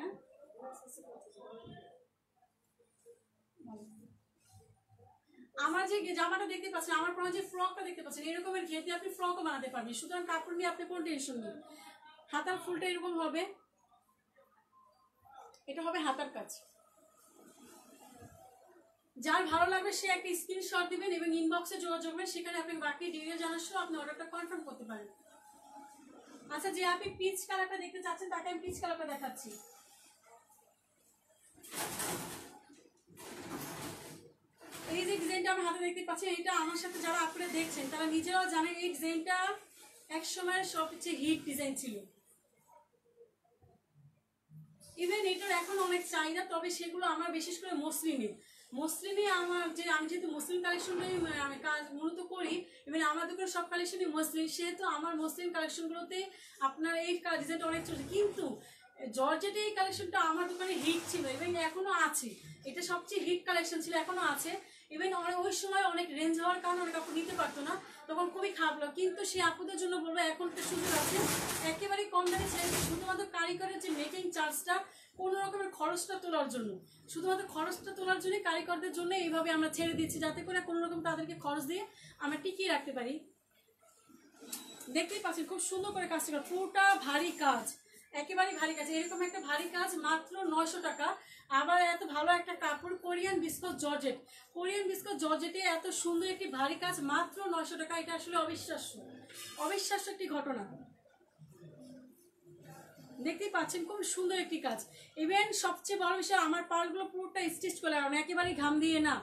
আমার যে জামাটা দেখতে পাচ্ছেন, আমার পরে যে ফ্রকটা দেখতে পাচ্ছেন, এরকমের ঘেতে আপনি ফ্রকও বানাতে পারবেন, সুতরাং কাপড় নিয়ে আপনি কোনো টেনশন নেই। হাতার ফুলটা এরকম হবে, এটা হবে হাতার কাজ। যার ভালো লাগবে সে একটা স্ক্রিনশট দিবেন এবং ইনবক্সে যোগাযোগ করবেন, সেখানে আপনি বাকি ডিটেইল জানার সহ আপনি অর্ডারটা কনফার্ম করতে পারেন। আচ্ছা, যে আপনি পিচ কালারটা দেখতে চাচ্ছেন তাকে আমি পিচ কালারটা দেখাচ্ছি। এই যে ডিজাইনটা আমার হাতে দেখতে পাচ্ছেন, এটা আমার সাথে যারা আপনারা দেখছেন তারা নিজেরাও জানেন এই ডিজাইনটা এক সময় সবচেয়ে হিট ডিজাইন ছিল। ইভেন এটার এখন অনেক চাহিদা, তবে সেগুলো আমার বিশেষ করে মসলিনে আমার আমি যেহেতু মসলিন কালেকশনে আমি কাজ মূলত করি, ইভেন আমার দোকানের সব কালেকশনই মসলিন, সেহেতু আমার মসলিন কালেকশনগুলোতে আপনার এই ডিজাইনটা অনেক চলছে। কিন্তু জর্জেটে এই কালেকশনটা আমার দোকানে হিট ছিল এবং এখনো আছে, এটা সবচেয়ে হিট কালেকশন ছিল, এখনো আছে। ইভেন ওই সময় অনেক রেঞ্জ হওয়ার কারণে অনেক আপু নিতে পারতো না, তখন খুবই খারাপ লাগলো। কিন্তু সেই আপুদের জন্য বলবো এখন একটা সুযোগ আছে, একেবারেই কম দামে ছেড়ে, শুধুমাত্র কারিগরের যে মেকিং চার্জটা, কোনো রকমের খরচটা তোলার জন্য, শুধুমাত্র খরচটা তোলার জন্য কারিগরদের জন্য এইভাবে আমরা ছেড়ে দিচ্ছি, যাতে করে কোনো রকম তাদেরকে খরচ দিয়ে আমরা টিকিয়ে রাখতে পারি। দেখতেই পাচ্ছেন খুব সুন্দর করে কাজটা করা, পুরোটা ভারী কাজ, একেবারেই ভারী কাজ, এরকম একটা ভারী কাজ মাত্র 900 টাকা। আবার এত ভালো একটা কাপড় Korean biscuit georgette, Korean biscuit জর্জেটে এত সুন্দর একটি ভারী কাজ মাত্র 900 টাকা। এটা আসলে অবিশ্বাস্য, অবিশ্বাস্য একটি ঘটনা। দেখতেই পাচ্ছেন খুব সুন্দর একটি কাজ। ইভেন সবচেয়ে বড় বিষয়, আমার পার্টগুলো পুরোটা স্টিচ করে লাগানো, একেবারেই ঘাম দিয়ে না,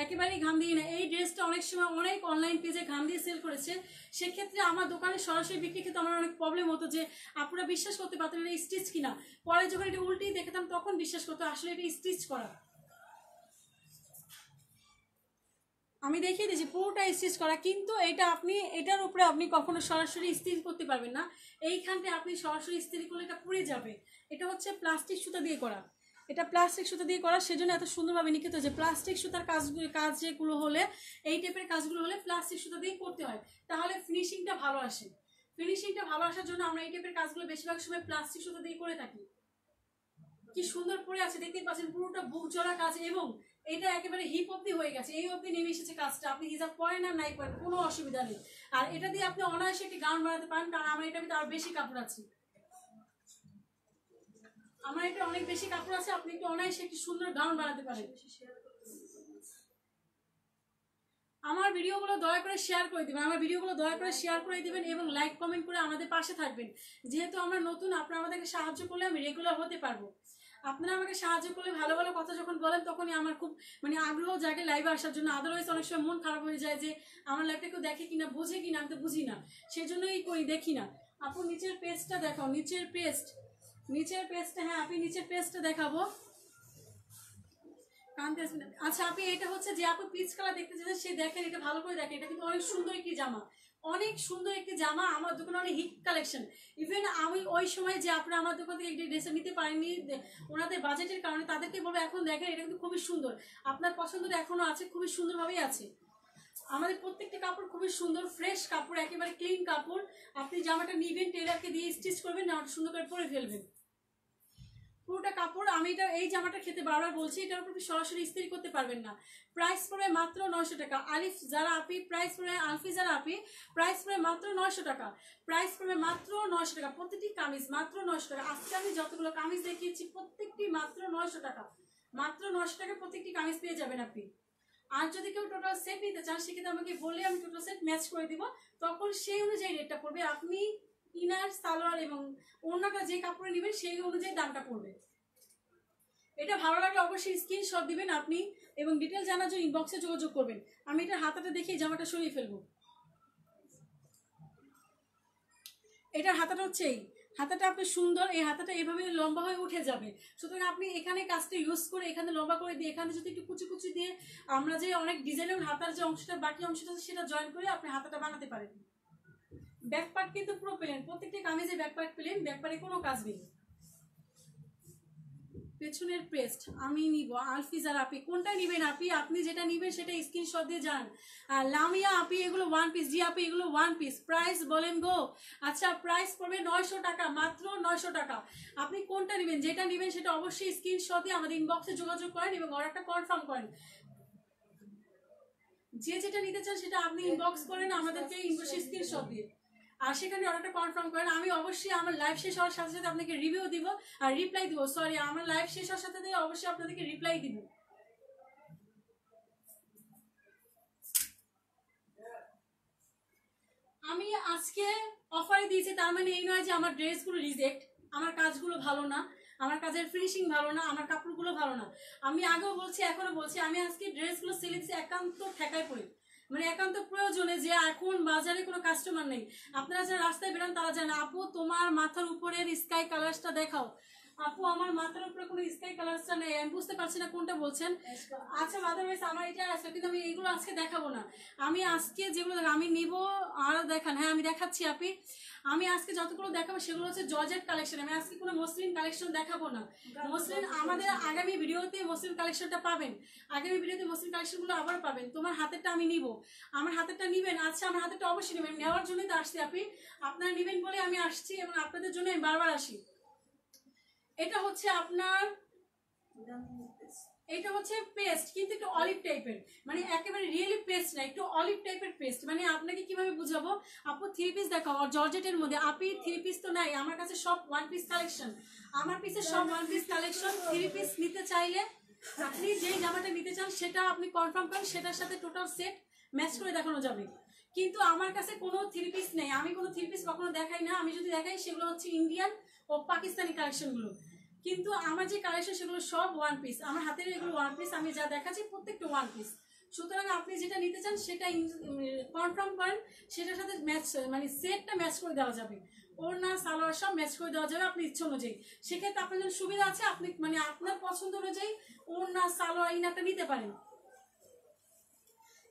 একেবারেই ঘাম দিয়ে না। এই ড্রেসটা অনেক সময় অনেক অনলাইন পেজে ঘাম দিয়ে সেল করেছে, সেক্ষেত্রে আমার দোকানে সরাসরি বিক্রি ক্ষেত্রে আমার অনেক প্রবলেম হতো যে আপনারা বিশ্বাস করতে পারতেন এটা স্টিচ কিনা। পরে যখন এটা উল্টেই দেখতাম তখন বিশ্বাস করতো আসলে এটা স্টিচ করা। আমি দেখিয়ে দিয়েছি পুরোটা স্টিচ করা, কিন্তু এটা আপনি এটার উপরে আপনি কখনো সরাসরি ইস্ত্রি করতে পারবেন না। এইখানটা আপনি সরাসরি ইস্ত্রি করলে এটা পুড়ে যাবে। এটা হচ্ছে প্লাস্টিক সুতা দিয়ে করা, এটা প্লাস্টিক সুতা দিয়ে করা, সেজন্য এত সুন্দরভাবে নিখুঁত হয়েছে। প্লাস্টিক সুতার কাজগুলো হলে, এই টাইপের কাজগুলো হলে প্লাস্টিক সুতা দিয়ে করতে হয়, তাহলে ফিনিশিংটা ভালো আসে। ফিনিশিংটা ভালো আসার জন্য আমরা এই টাইপের কাজগুলো বেশিরভাগ সময় প্লাস্টিক সুতা দিয়ে করে থাকি। কি সুন্দর পরে আছে দেখতেই পাচ্ছেন, পুরোটা বুক জোড়া কাজ, এবং এটা একেবারে হিপ অব্দি হয়ে গেছে, এই অব্দি নেমে এসেছে কাজটা। আপনি হিজাব পরেন আর নাই পরেন কোনো অসুবিধা নেই। আর এটা দিয়ে আপনি অনায়াসে একটি গাউন বানাতে পারেন, কারণ আমার এটার ভিতরে আরো বেশি কাপড় আছে, আমার এটা অনেক বেশি কাপড় আছে, আপনি একটু অনায়াসে একটি সুন্দর গাউন বানাতে পারেন। আমার ভিডিওগুলো দয়া করে শেয়ার করে দিবেন, আমার ভিডিওগুলো দয়া করে শেয়ার করে দিবেন এবং লাইক কমেন্ট করে আমাদের পাশে থাকবেন। যেহেতু আমরা নতুন, আপনারা আমাদেরকে সাহায্য করলে আমি রেগুলার হতে পারবো। আপনারা আমাকে সাহায্য করলে, ভালো ভালো কথা যখন বলেন তখনই আমার খুব আগ্রহ জাগে লাইভে আসার জন্য। আদারওয়াইজ অনেক সময় মন খারাপ হয়ে যায় যে আমার লাইভটা কেউ দেখে কিনা, বোঝে কিনা, আমি তো বুঝি না, সেজন্যই করি, দেখি না। আপু নিচের পেজটা দেখাও, নিচের পেজটা, হ্যাঁ আপনি নিচের পেজটা দেখাবো। আচ্ছা আপনি, এটা হচ্ছে যে আপনি পিচ কালার দেখতে চাচ্ছেন সে দেখেন, এটা ভালো করে দেখেন, এটা কিন্তু অনেক সুন্দর একটি জামা, অনেক সুন্দর একটি জামা। আমার দোকানে অনেক হিট কালেকশন। ইভেন আমি ওই সময় যে আপনারা আমার দোকান থেকে একটি ড্রেস নিতে পারেননি ওনাদের বাজেটের কারণে, তাদেরকে বলবো এখন দেখেন এটা কিন্তু খুবই সুন্দর, আপনার পছন্দের এখনো আছে, খুবই সুন্দরভাবেই আছে। আমাদের প্রত্যেকটা কাপড় খুবই সুন্দর, ফ্রেশ কাপড়, একেবারে ক্লিন কাপড়। আপনি জামাটা নিবেন, টেলারকে দিয়ে স্টিচ করবেন, জামাটা সুন্দর করে পরে ফেলবেন। পুরোটা কাপড়, আমি এটা এই জামাটা খেতে বারবার বলছি, এটার উপর সরাসরি ইস্ত্রি করতে পারবেন না। প্রাইস পড়বে মাত্র 900 টাকা। আলিফ যারা আপি প্রাইস পড়বে, আলফি যারা আপি প্রাইস পড়বে মাত্র 900 টাকা, প্রাইস পড়বে মাত্র 900 টাকা। প্রতিটি কামিজ মাত্র 900 টাকা। আজকে আমি যতগুলো কামিজ দেখিয়েছি প্রত্যেকটি মাত্র 900 টাকা, মাত্র 900 টাকা প্রত্যেকটি কামিজ পেয়ে যাবেন আপনি। আর যদি কেউ টোটাল সেট নিতে চান সেক্ষেত্রে আমাকে বলে আমি টোটাল সেট ম্যাচ করে দিব, তখন সেই অনুযায়ী রেটটা পড়বে। আপনি ইনার সালোয়ার এবং ওড়নাটা যে কাপড়ে নেবেন সেই অনুযায়ী দামটা পড়বে। এটা ভালো লাগলে অবশ্যই স্ক্রিনশট দিবেন আপনি, এবং ডিটেল জানার জন্য ইনবক্সে যোগাযোগ করবেন। আমি এটা হাতাটা দেখে জামাটা সরিয়ে ফেলবো। এটার হাতাটা হচ্ছে এই হাতাটা আপনি সুন্দর, এই হাতাটা এইভাবে লম্বা হয়ে উঠে যাবে। সুতরাং আপনি এখানে কাজটা ইউজ করে এখানে লম্বা করে দিয়ে এখানে যদি একটু কুচি কুচি দিয়ে আমরা যে অনেক ডিজাইনের হাতার যে অংশটা বাকি অংশটা সেটা জয়েন করে আপনি হাতাটা বানাতে পারেন। ব্যাক পার্ট কিন্তু পুরো প্লেন, প্রত্যেকটা কামিজে ব্যাক পার্ট প্লেন, ব্যাক পার্টে কোনো কাজ নেই। পেছনের পেস্ট আমি নিব। আলফি যারা আপনি কোনটা নেবেন আপনি, আপনি যেটা নেবেন সেটা স্ক্রিনশট দিয়ে যান। লামিয়া আপনি এগুলো ওয়ান পিস, জি আপনি এগুলো ওয়ান পিস। প্রাইস বলেন গো। আচ্ছা প্রাইস পড়বে 900 টাকা, মাত্র 900 টাকা। আপনি কোনটা নেবেন, যেটা নেবেন সেটা অবশ্যই স্ক্রিনশট দিয়ে আমাদের ইনবক্সে যোগাযোগ করেন এবং অর্ডারটা কনফার্ম করেন। যে যেটা নিতে চান সেটা আপনি ইনবক্স করেন আমাদেরকে, ইনবক্সে স্ক্রিনশট দিয়ে আর সেখানে অর্ডারটা কনফার্ম করেন। আমি অবশ্যই আমার লাইভ শেষ হওয়ার সাথে সাথে আপনাকে রিভিউ দিব আর রিপ্লাই দিব। সরি, আমার লাইভ শেষ হওয়ার সাথে সাথে অবশ্যই আপনাদেরকে রিপ্লাই দিব। আমি আজকে অফারে দিয়েছি, তার মানে এই নয় যে আমার ড্রেসগুলো রিজেক্ট, আমার কাজগুলো ভালো না, আমার কাজের ফিনিশিং ভালো না, আমার কাপড়গুলো ভালো না। আমি আগেও বলছি এখনো বলছি, আমি আজকে ড্রেসগুলো সিলেক্ট একান্ত ঠেকায় পড়ি, একান্ত প্রয়োজনে, যে এখন বাজারে কোনো কাস্টমার নেই। আপনারা যারা রাস্তায় বেরোন তারা জানেন, আপু তোমার মাথার উপরের স্কাই কালারটা দেখাও। আপু আমার মাথার উপরে কোনো স্কাই কালারটা নেই, আমি বুঝতে পারছি না কোনটা বলছেন। আচ্ছা আদারওয়াইজ আমার এটা আছে, কিন্তু আমি এইগুলো আজকে দেখাবো না। আমি আজকে যেগুলো আমি নিব আরো দেখান, হ্যাঁ আমি দেখাচ্ছি আপনি। আমি আজকে যতগুলো দেখাবো সেগুলো হচ্ছে জর্জেট কালেকশন, আমি আজকে কোনো মসলিন কালেকশন দেখাবো না। মসলিন আমাদের আগামী ভিডিওতে মসলিন কালেকশনটা পাবেন, আগামী ভিডিওতে মসলিন কালেকশনগুলো আবার পাবেন। তোমার হাতেরটা আমি নিব, আমার হাতেরটা নিবেন। আচ্ছা আমার হাতেরটা অবশ্যই নেবেন, নেওয়ার জন্যই তো আসছি আপনি, আপনারা নিবেন বলে আমি আসছি এবং আপনাদের জন্য আমি বারবার আসি। এটা হচ্ছে আপনার, এটা হচ্ছে পেস্ট, কিন্তু একটু অলিভ টাইপের, মানে একেবারে রিয়েলি পেস্ট না, একটু অলিভ টাইপের পেস্ট। মানে আপনাকে কিভাবে বুঝাবো, আপু থ্রি পিস দেখাও আর জর্জেটের মধ্যে। আপনি থ্রি পিস তো নাই আমার কাছে, সব ওয়ান পিস কালেকশন, আমার পিসে সব one piece collection. Three piece নিতে চাইলে আপনি যেই জামাটা নিতে চান সেটা আপনি কনফার্ম করেন, সেটার সাথে টোটাল সেট ম্যাচ করে দেখানো যাবে। কিন্তু আমার কাছে কোনো থ্রি পিস নেই, আমি কোনো থ্রি পিস কখনো দেখাই না। আমি যদি দেখাই সেগুলো হচ্ছে ইন্ডিয়ান ও পাকিস্তানি কালেকশনগুলো, কিন্তু আমার যে কালেকশন সেগুলো সব ওয়ান পিস। আমার হাতের এগুলো ওয়ান পিস, আমি যা দেখাচ্ছি প্রত্যেকটা ওয়ান পিস। সুতরাং আপনি যেটা নিতে চান সেটা কনফার্ম করেন, সেটার সাথে ম্যাচ মানে সেটটা ম্যাচ করে দেওয়া যাবে, ওড়না সালোয়ার সব ম্যাচ করে দেওয়া যাবে আপনি ইচ্ছে অনুযায়ী। সেক্ষেত্রে আপনার জন্য সুবিধা আছে, আপনি মানে আপনার পছন্দ অনুযায়ী ওড়না সালোয়ার ইনারটা নিতে পারেন।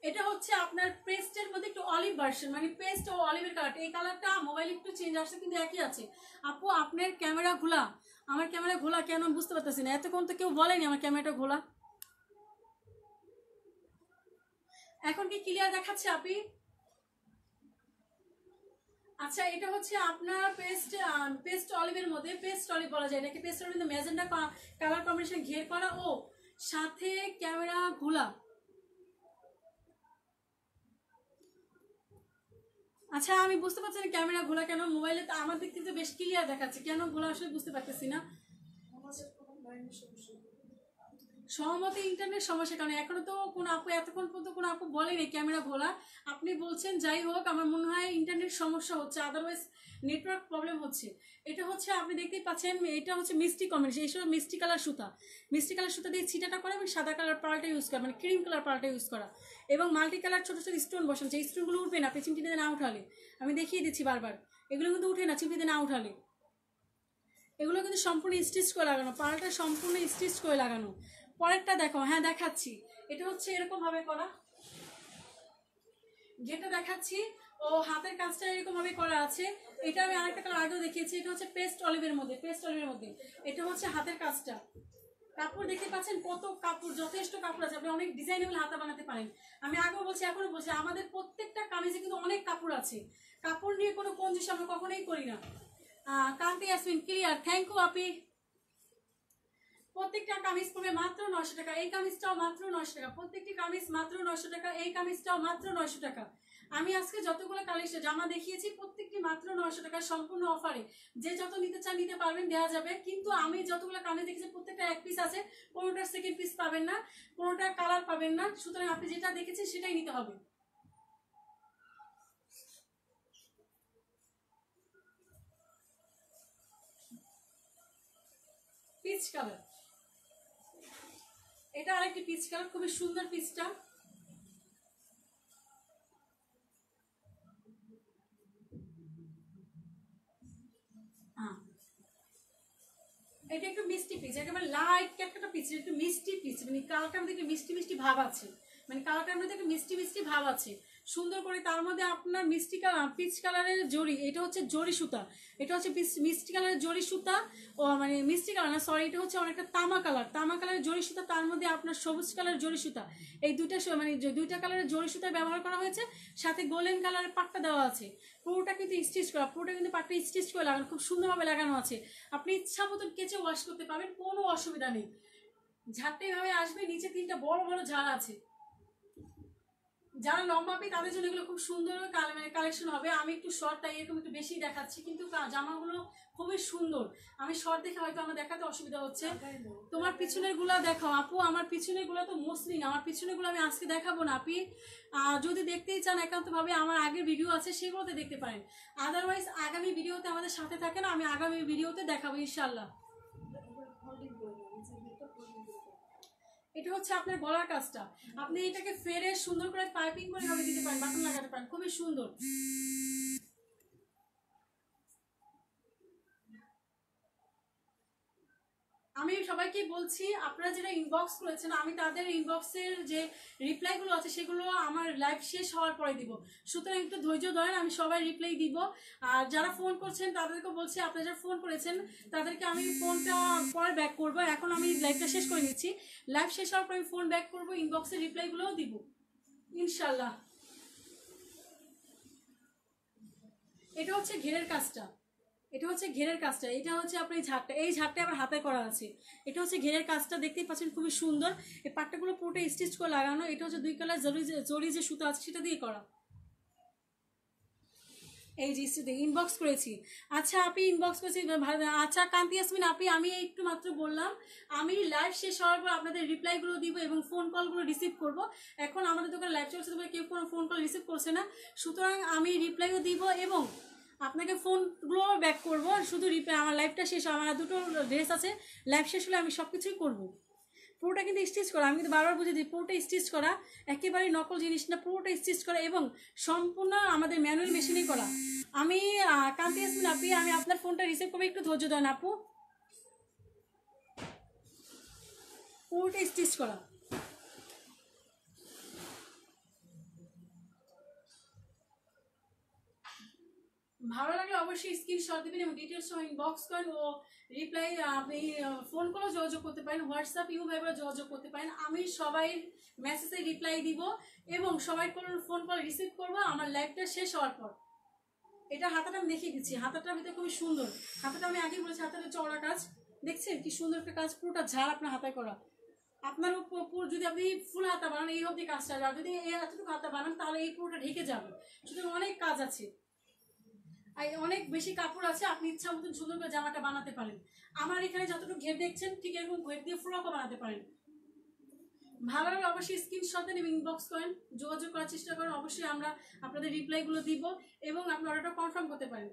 এটা হচ্ছে আপনার পেস্টের মধ্যে একটু অলিভ ভার্সন, মানে পেস্ট ও অলিভের কালারটা, এই কালারটা মোবাইল একটু চেঞ্জ আসছে কিন্তু একই আছে। আপু আপনার ক্যামেরা ঘোলা, আমার ক্যামেরা ঘোলা কেন বুঝতে পারতেছি না, এতক্ষণ তো কেউ বলেনি আমার ক্যামেরাটা ঘোলা। এখন কি ক্লিয়ার দেখাচ্ছে আপনি? আচ্ছা, এটা হচ্ছে আপনার পেস্ট অলিভের মধ্যে, পেস্ট অলিভ বলা যায় এটাকে, পেস্ট অলিভের ম্যাজেন্ডা কালার কম্বিনেশন ঘের করা ও সাথে ক্যামেরা ঘোলা। আচ্ছা, আমি বুঝতে পারছি না ক্যামেরা ঘোলা কেন, মোবাইলে তো আমার দিক থেকে বেশ ক্লিয়ার দেখাচ্ছে, কেন ঘোলা আসলে বুঝতে পারতেছি না। সহমতে ইন্টারনেট সমস্যা, কারণ এখনো তো কোনো আপু, এতক্ষণ পর্যন্ত কোনো আপু বলেনি ক্যামেরা ঘোলা। আপনি বলছেন, যাই হোক আমার মনে হয় ইন্টারনেট সমস্যা হচ্ছে, আদারওয়াইজ নেটওয়ার্ক প্রবলেম হচ্ছে। এটা হচ্ছে আপনি দেখতেই পাচ্ছেন, এটা হচ্ছে মিষ্টি কম্বিনেশন, এইসব মিষ্টি কালার সুতা, মিষ্টি কালার সুতা দিয়ে ছিটাটা করা এবং সাদা কালার পাল্টা ইউজ করা, মানে ক্রিম কালার পাল্টা ইউজ করা, এবং মাল্টি কালার ছোটো ছোটো স্টোন বসানো। যে স্টোনগুলো উঠবে না আপনি চিমটিতে না উঠালে, আমি দেখিয়ে দিচ্ছি বারবার, এগুলো কিন্তু উঠে না চিমটিতে না উঠালে। এগুলো কিন্তু সম্পূর্ণ স্টিচ করে লাগানো, পাল্টা সম্পূর্ণ স্টিচ করে লাগানো। পরেরটা দেখো, হ্যাঁ দেখাচ্ছি, এটা হচ্ছে এরকম ভাবে করা, যেটা দেখাচ্ছি ও হাতের কাজটা এরকম ভাবে করা আছে। এটা আমি আরেকটা কালার আগেও দেখিয়েছি, এটা হচ্ছে পেস্ট অলিভের মধ্যে, পেস্ট অলিভের মধ্যে এটা হচ্ছে হাতের কাজটা। কাপড় দেখতে পাচ্ছেন কত কাপড়, যথেষ্ট কাপড় আছে, আপনি অনেক ডিজাইনেবল হাতা বানাতে পারেন। আমি আগেও বলছি এখনো বলছি, আমাদের প্রত্যেকটা কামিজে কিন্তু অনেক কাপড় আছে, কাপড় নিয়ে কোনো কঞ্জুস আমরা কখনোই করি না। কান্তি ইয়াসমিন ক্লিয়ার, থ্যাংক ইউ আপি। প্রত্যেকটা কামিজ পড়বে মাত্র 900 টাকা, এই কামিজটাও মাত্র 900 টাকা, প্রত্যেকটি কামিজ মাত্র 900 টাকা, এই কামিজটাও মাত্র 900 টাকা। আমি আজকে যতগুলো কালেকশন জামা দেখিয়েছি প্রত্যেকটি মাত্র 900 টাকা, সম্পূর্ণ অফারে। যে যত নিতে চান নিতে পারবেন, দেওয়া যাবে। কিন্তু আমি যতগুলো কামিজ দেখেছি প্রত্যেকটা এক পিস আছে, কোনোটার সেকেন্ড পিস পাবেন না, কোনোটার কালার পাবেন না। সুতরাং আপনি যেটা দেখেছেন সেটাই নিতে হবে। পিচ কালার, এটা আরেকটি পিচ কালার, খুবই সুন্দর পিচটা। এটা একটু মিষ্টি পিচ, একেবারে লাইট একটা পিচ, একটু মিষ্টি পিচ, মানে কালারটার মধ্যে একটু মিষ্টি মিষ্টি ভাব আছে, মানে কালারটার মধ্যে একটু মিষ্টি মিষ্টি ভাব আছে সুন্দর করে। তার মধ্যে আপনার মিষ্টি কালার, পিচ কালারের জড়ি, এটা হচ্ছে জড়ি সুতা, এটা হচ্ছে মিষ্টি কালারের জড়ি সুতা, ও মানে মিষ্টি কালার না সরি, এটা হচ্ছে অনেকটা তামা কালার, তামা কালারের জড়ি সুতা, তার মধ্যে আপনার সবুজ কালারের জড়ি সুতা। এই দুইটা মানে দুইটা কালারের জড়ি সুতা ব্যবহার করা হয়েছে, সাথে গোল্ডেন কালারের পাট্টা দেওয়া আছে। পুরোটা কিন্তু স্টিচ করা, পুরোটা কিন্তু পাট্টা স্টিচ করে লাগানো, খুব সুন্দরভাবে লাগানো আছে। আপনি ইচ্ছা মতন কেচে ওয়াশ করতে পারবেন, কোনো অসুবিধা নেই। ঝাড়টা এভাবে আসবে, নিচে 3টা বড় বড় ঝাড় আছে। যারা লম্বা পে তাদের জন্য এগুলো খুব সুন্দর মানে কালেকশন হবে। আমি একটু শর্ট তাই এরকম একটু বেশি দেখাচ্ছি, কিন্তু জামাগুলো খুবই সুন্দর। আমি শর্ট দেখে হয়তো আমার দেখাতে অসুবিধা হচ্ছে। তোমার পিছনের গুলা দেখাও আপু, আমার পিছনের গুলো তো মসলিন, আমার পিছনের গুলো আমি আজকে দেখাবো না। আপনি যদি দেখতেই চান একান্তভাবে আমার আগের ভিডিও আছে সেগুলোতে দেখতে পারেন, আদারওয়াইজ আগামী ভিডিওতে আমাদের সাথে থাকেন, আমি আগামী ভিডিওতে দেখাবো ইনশাল্লাহ। এটা হচ্ছে আপনার গলার কাজটা, আপনি এটাকে ফেরে সুন্দর করে পাইপিং করে ভাবে দিতে পারেন, বাটন লাগাতে পারেন, খুবই সুন্দর। আমি সবাইকে বলছি, আপনারা যারা ইনবক্স করেছেন আমি তাদের ইনবক্সের যে রিপ্লাইগুলো আছে সেগুলো আমার লাইভ শেষ হওয়ার পরে দিব, সুতরাং একটু ধৈর্য ধরেন, আমি সবাই রিপ্লাই দিব। আর যারা ফোন করছেন তাদেরকে বলছি, আপনারা যারা ফোন করেছেন তাদেরকে আমি ফোনটা পরে ব্যাক করব, এখন আমি লাইভটা শেষ করে নিচ্ছি, লাইভ শেষ হওয়ার পর আমি ফোন ব্যাক করবো, ইনবক্সের রিপ্লাইগুলোও দিব ইনশাল্লাহ। এটা হচ্ছে ঘেরের কাজটা, এটা হচ্ছে ঘেরের কাজটা, এটা হচ্ছে আপনার এই ঝাঁকটা, এই ঝাঁকটা আবার হাতে করা আছে। এটা হচ্ছে ঘেরের কাজটা, দেখতেই পাচ্ছেন খুবই সুন্দর। এই পাট্টাগুলো পুরোটা স্টিচ করে লাগানো। এটা হচ্ছে 2 কালার জরি যে সুতা আছে সেটা দিয়ে করা। এই যে ইনবক্স করেছি। আচ্ছা আপনি ইনবক্স করেছি, আচ্ছা কান্তি ইয়াসমিন আপনি, আমি একটু মাত্র বললাম আমি লাইভ শেষ হওয়ার পর আপনাদের রিপ্লাইগুলো দিব এবং ফোন কলগুলো রিসিভ করব। এখন আমাদের দোকানে লাইভ চলছে, তবে কেউ কোনো ফোন কল রিসিভ করছে না, সুতরাং আমি রিপ্লাইও দিব এবং আপনাকে ফোনগুলো ব্যাক করব। শুধু রিপ্লাই, আমার লাইভটা শেষ, আমার দুটো ড্রেস আছে, লাইভ শেষ হলে আমি সব কিছুই করবো। পুরোটা কিন্তু স্টিচ করা, আমি কিন্তু বারবার বুঝে দিই, পুরোটা স্টিচ করা, একেবারে নকল জিনিস না, পুরোটা স্টিচ করা এবং সম্পূর্ণ আমাদের ম্যানুয়াল মেশিনেই করা। আমি কান্তি ইয়াসমিন আপনি, আমি আপনার ফোনটা রিসিভ করবো, একটু ধৈর্য দেন আপু। পুরোটা স্টিচ করা। ভালো লাগলে অবশ্যই স্ক্রিনশট দেবেন এবং ডিটেলস সহ ইনবক্স করেন ও রিপ্লাই, আপনি ফোন কলেও যোগাযোগ করতে পারেন, হোয়াটসঅ্যাপ ভাইবার যোগাযোগ করতে পারেন। আমি সবাই মেসেজে রিপ্লাই দিব এবং সবাই ফোন কল রিসিভ করবো আমার লাইভটা শেষ হওয়ার পর। এটা হাতাটা আমি দেখিয়ে দিচ্ছি, হাতাটার ভিতরে খুবই সুন্দর। হাতাটা আমি আগেই বলেছি, হাতাটা চওড়া কাজ, দেখছেন কি সুন্দর একটা কাজ, পুরোটা ঝাড় আপনার হাতায় করা। আপনার উপর যদি আপনি ফুল হাতা বানান এই অবধি কাজটা, আর যদি এই এতটুকু হাতা বানান তাহলে এই পুরোটা ঢেকে যাবে। সুতরাং অনেক কাজ আছে, অনেক বেশি কাপড় আছে, আপনি ইচ্ছা মতন সুন্দর করে জামাটা বানাতে পারেন। আমার এখানে যতটুকু ঘের দেখছেন ঠিক এরকম ঘের দিয়ে ফ্রকও বানাতে পারেন। ভালো লাগলে অবশ্যই স্ক্রিনশট দেন এবং ইনবক্স করেন, যোগাযোগ করার চেষ্টা করেন, অবশ্যই আমরা আপনাদের রিপ্লাইগুলো দিব এবং আপনি অর্ডারটা কনফার্ম করতে পারেন।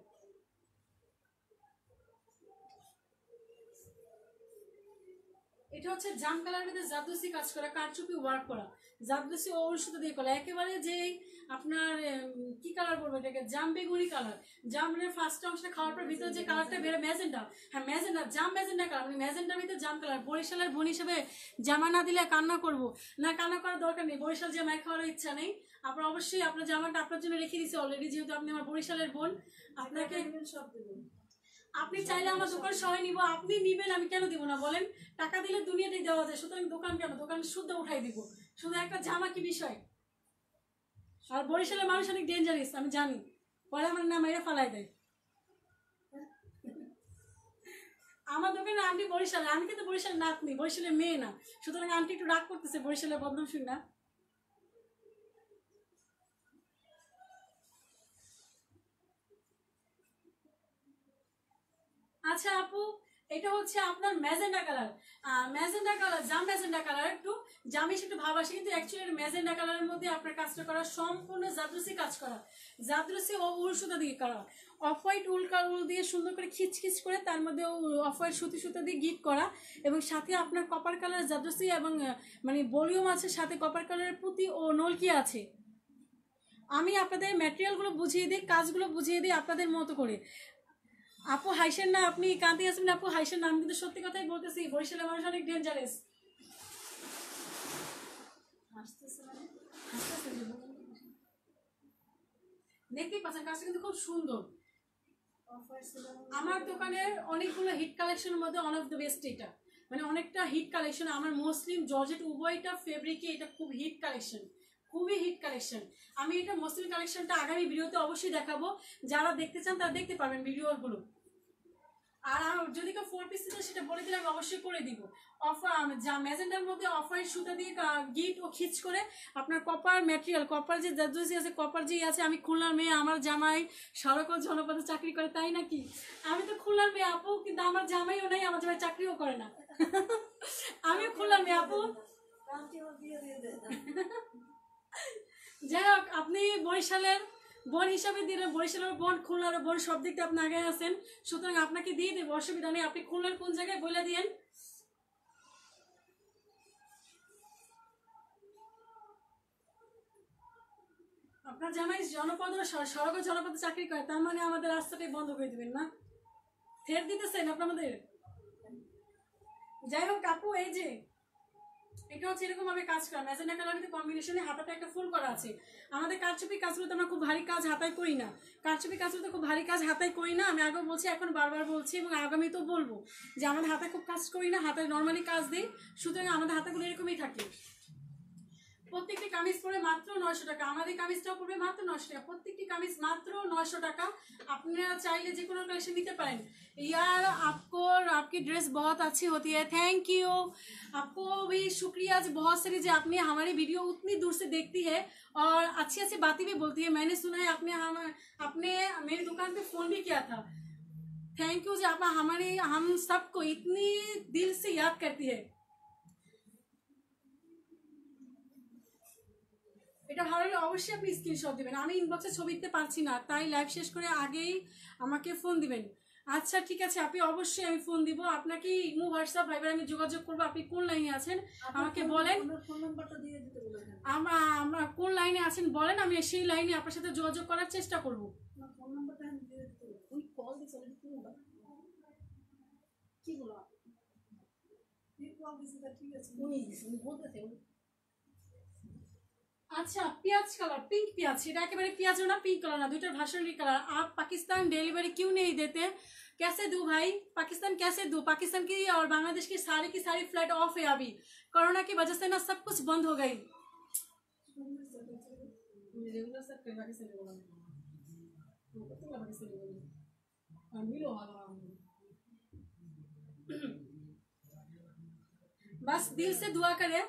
এটা হচ্ছে জাম কালারের মধ্যে জাদুসি কাজ করা, কারচুপি ওয়ার্ক করা, জাদুসি ও সুতো দিয়ে করা, একেবারে যে আপনার কি কালার বলবো এটাকে, জাম বেগুনি কালার। জামের ফার্স্ট অংশটা খাওয়ার পর ভিতরে যে কালারটা বেরো ম্যাজেন্টা, হ্যাঁ ম্যাজেন্টা, জাম ম্যাজেন্টা কালার, মানে ম্যাজেন্টার ভিতরে জাম কালার। বরিশালের বোন হিসেবে জামা না দিলে কান্না করবো না, কান্না করার দরকার নেই, বরিশাল জামাই খাওয়ার ইচ্ছা নেই। আপনার অবশ্যই আপনার জামাটা আপনার জন্য রেখে দিচ্ছি অলরেডি, যেহেতু আপনি আমার বরিশালের বোন। আপনাকে সব দেবেন, আপনি চাইলে আমার দোকান সবাই নিব, আপনি নিবেন, আমি কেন দিব না বলেন? টাকা দিলে দুনিয়াতেই দেওয়া যায়, সুতরাং দোকান কেন, দোকান শুদ্ধ উঠাই দিব। শুধু একটা জামা কি বিষয়? আর বরিশালের মানুষ অনেক ডেঞ্জারাস আমি জানি, পরে আমার নাম এরা ফালাই দেয়। আমার দোকানে আন্টি বরিশালে, আমি কিন্তু বরিশালের নাতনি, বরিশালের মেয়ে না, সুতরাং আন্টি একটু রাগ করতেছে বরিশালের বদনাম শুন না। আচ্ছা আপু, এটা হচ্ছে আপনার ম্যাজেন্ডা কালার, ম্যাজেন্ডা কালার, জাম ম্যাজেন্ডা কালার, একটু জামিস একটু ভাব আসে, কিন্তু অ্যাকচুয়ালি ম্যাজেন্ডা কালারের মধ্যে আপনার কাজটা করা সম্পূর্ণ জাদরুসি কাজ করা, জাদরুসি ও উল সুতা দিয়ে করা, অফ হোয়াইট উল দিয়ে সুন্দর করে খিচখিচ করে তার মধ্যে অফ হোয়াইট সুতি সুতা দিয়ে গিট করা এবং সাথে আপনার কপার কালার জাদরুসি এবং মানে ভলিউম আছে, সাথে কপার কালারের পুঁতি ও নলকি আছে। আমি আপনাদের ম্যাটেরিয়ালগুলো বুঝিয়ে দিই, কাজগুলো বুঝিয়ে দিই আপনাদের মতো করে। আপু হাইসেন না, আপনি কান্তি আসবেন আপু হাইসেন না, আমি কিন্তু সত্যি কথাই বলতেছি, বরিশালের মানুষ অনেক ডেঞ্জারাস। দেখতেই পাচ্ছেন কাজটা কিন্তু খুব সুন্দর। আমার দোকানের অনেকগুলো হিট কালেকশনের মধ্যে ওয়ান অফ দ্য বেস্ট এটা, মানে অনেকটা হিট কালেকশন। আমার মুসলিম জর্জেট উভয়টা ফেব্রিকে এটা খুব হিট কালেকশন, খুবই হিট কালেকশন। আমি এটা মুসলিম কালেকশনটা আগামী ভিডিওতে অবশ্যই দেখাবো, যারা দেখতে চান তারা দেখতে পারবেন ভিডিওগুলো। আর যদি কেউ 4 পিস সেটা বলে দিলে আমি অবশ্যই করে দিব। যা ম্যাজেন্ডার মধ্যে অফ হোয়াইট সুতা দিয়ে গিট ও খিচ করে আপনার কপার ম্যাটেরিয়াল, কপার যে জাদুসি আছে, কপার যেই আছে। আমি খুলনার মেয়ে, আমার জামাই সড়ক ও জনপদে চাকরি করে, তাই নাকি? আমি তো খুলনার মেয়ে আপু, কিন্তু আমার জামাইও নাই, আমার জামাই চাকরিও করে না। আমিও খুলনার মেয়ে আপু। যাই হোক, আপনি বরিশালের বোন হিসাবে দিলেন, বরিশালের বোন, খুলনার বোন, সব দিক দিয়ে আপনি আগে আছেন, সুতরাং আপনাকে দিয়ে দেবো, অসুবিধা নেই। আপনি খুলনার কোন জায়গায় বলে দিয়েন। আপনার জামাই জনপদ সড়ক জনপদে চাকরি করে, তার মানে আমাদের রাস্তাটাই বন্ধ করে দিবেন না? ফের দিতেছেন আপনাদের? যাই হোক আপু, এই যে এটা হচ্ছে এরকম ভাবে কাজ করা, ম্যাজেন্ডা কালারের কম্বিনেশনে হাতাতে একটা ফুল করা আছে। আমাদের কারচুপি কাজগুলোতে আমরা খুব ভারী কাজ হাতায় করি না, কারচুপি কাজগুলোতে খুব ভারী কাজ হাতায় করি না। আমি আগেও বলছি, এখন বারবার বলছি এবং আগামী তো বলবো যে আমাদের হাতে খুব কাজ করি না, হাতে নর্মালি কাজ দিই, সুতরাং আমাদের হাতাগুলো এরকমই থাকে। প্রত্যেকটি কামিজ পড়বে মাত্র 900 টাকা, আমাদের কামিজটাও পড়বে মাত্র 900 টাকা, প্রত্যেকটি कमीज मात्र 900 টাকা। আপনারা চাইলে যে কোনো কালেকশন নিতে পারেন। यार आपको आपकी ड्रेस बहुत अच्छी होती है, थैंक यू। आपको भी शुक्रिया जी बहुत सारी, जो आपने हमारी वीडियो उतनी दूर से देखती है और अच्छी अच्छी बातें भी बोलती है। मैंने सुना है आपने मेरी दुकान पे फ़ोन भी किया था। थैंक यू जी, आप हम सबको इतनी दिल से याद करती है। এটা ভালো লাগলে অবশ্যই আপনি স্ক্রিনশট দিবেন। আমি ইনবক্সে ছবি দিতে পারছি না, তাই লাইভ শেষ করে আগেই আমাকে ফোন দিবেন। আচ্ছা ঠিক আছে আপনি, অবশ্যই আমি ফোন দিব আপনাকে। ইমো হোয়াটসঅ্যাপ ভাইবার আমি যোগাযোগ করবো। আপনি কোন লাইনে আছেন আমাকে বলেন, ফোন নাম্বারটা দিয়ে দিতে বলেন। আমরা কোন লাইনে আছেন বলেন, আমি সেই লাইনে আপনার সাথে যোগাযোগ করার চেষ্টা করব। ফোন নাম্বারটা আমি দিয়ে দিতে বলেন। উনি কল দিয়েছেন, কি বলো ঠিক আছে উনি বলতেছে। अच्छा पियाज कलर, पिंक पियाज, এটা একেবারে पियाज ना पिंक कलर ना, দুইটার ভার্সনলি কালার। आप पाकिस्तान डिलीवरी क्यों नहीं देते? कैसे दूं भाई, पाकिस्तान कैसे दूं? पाकिस्तान की और बांग्लादेश की सारी फ्लाइट ऑफ है अभी, कोरोना की वजह से ना सब कुछ बंद हो गई। बस दिल से दुआ करें,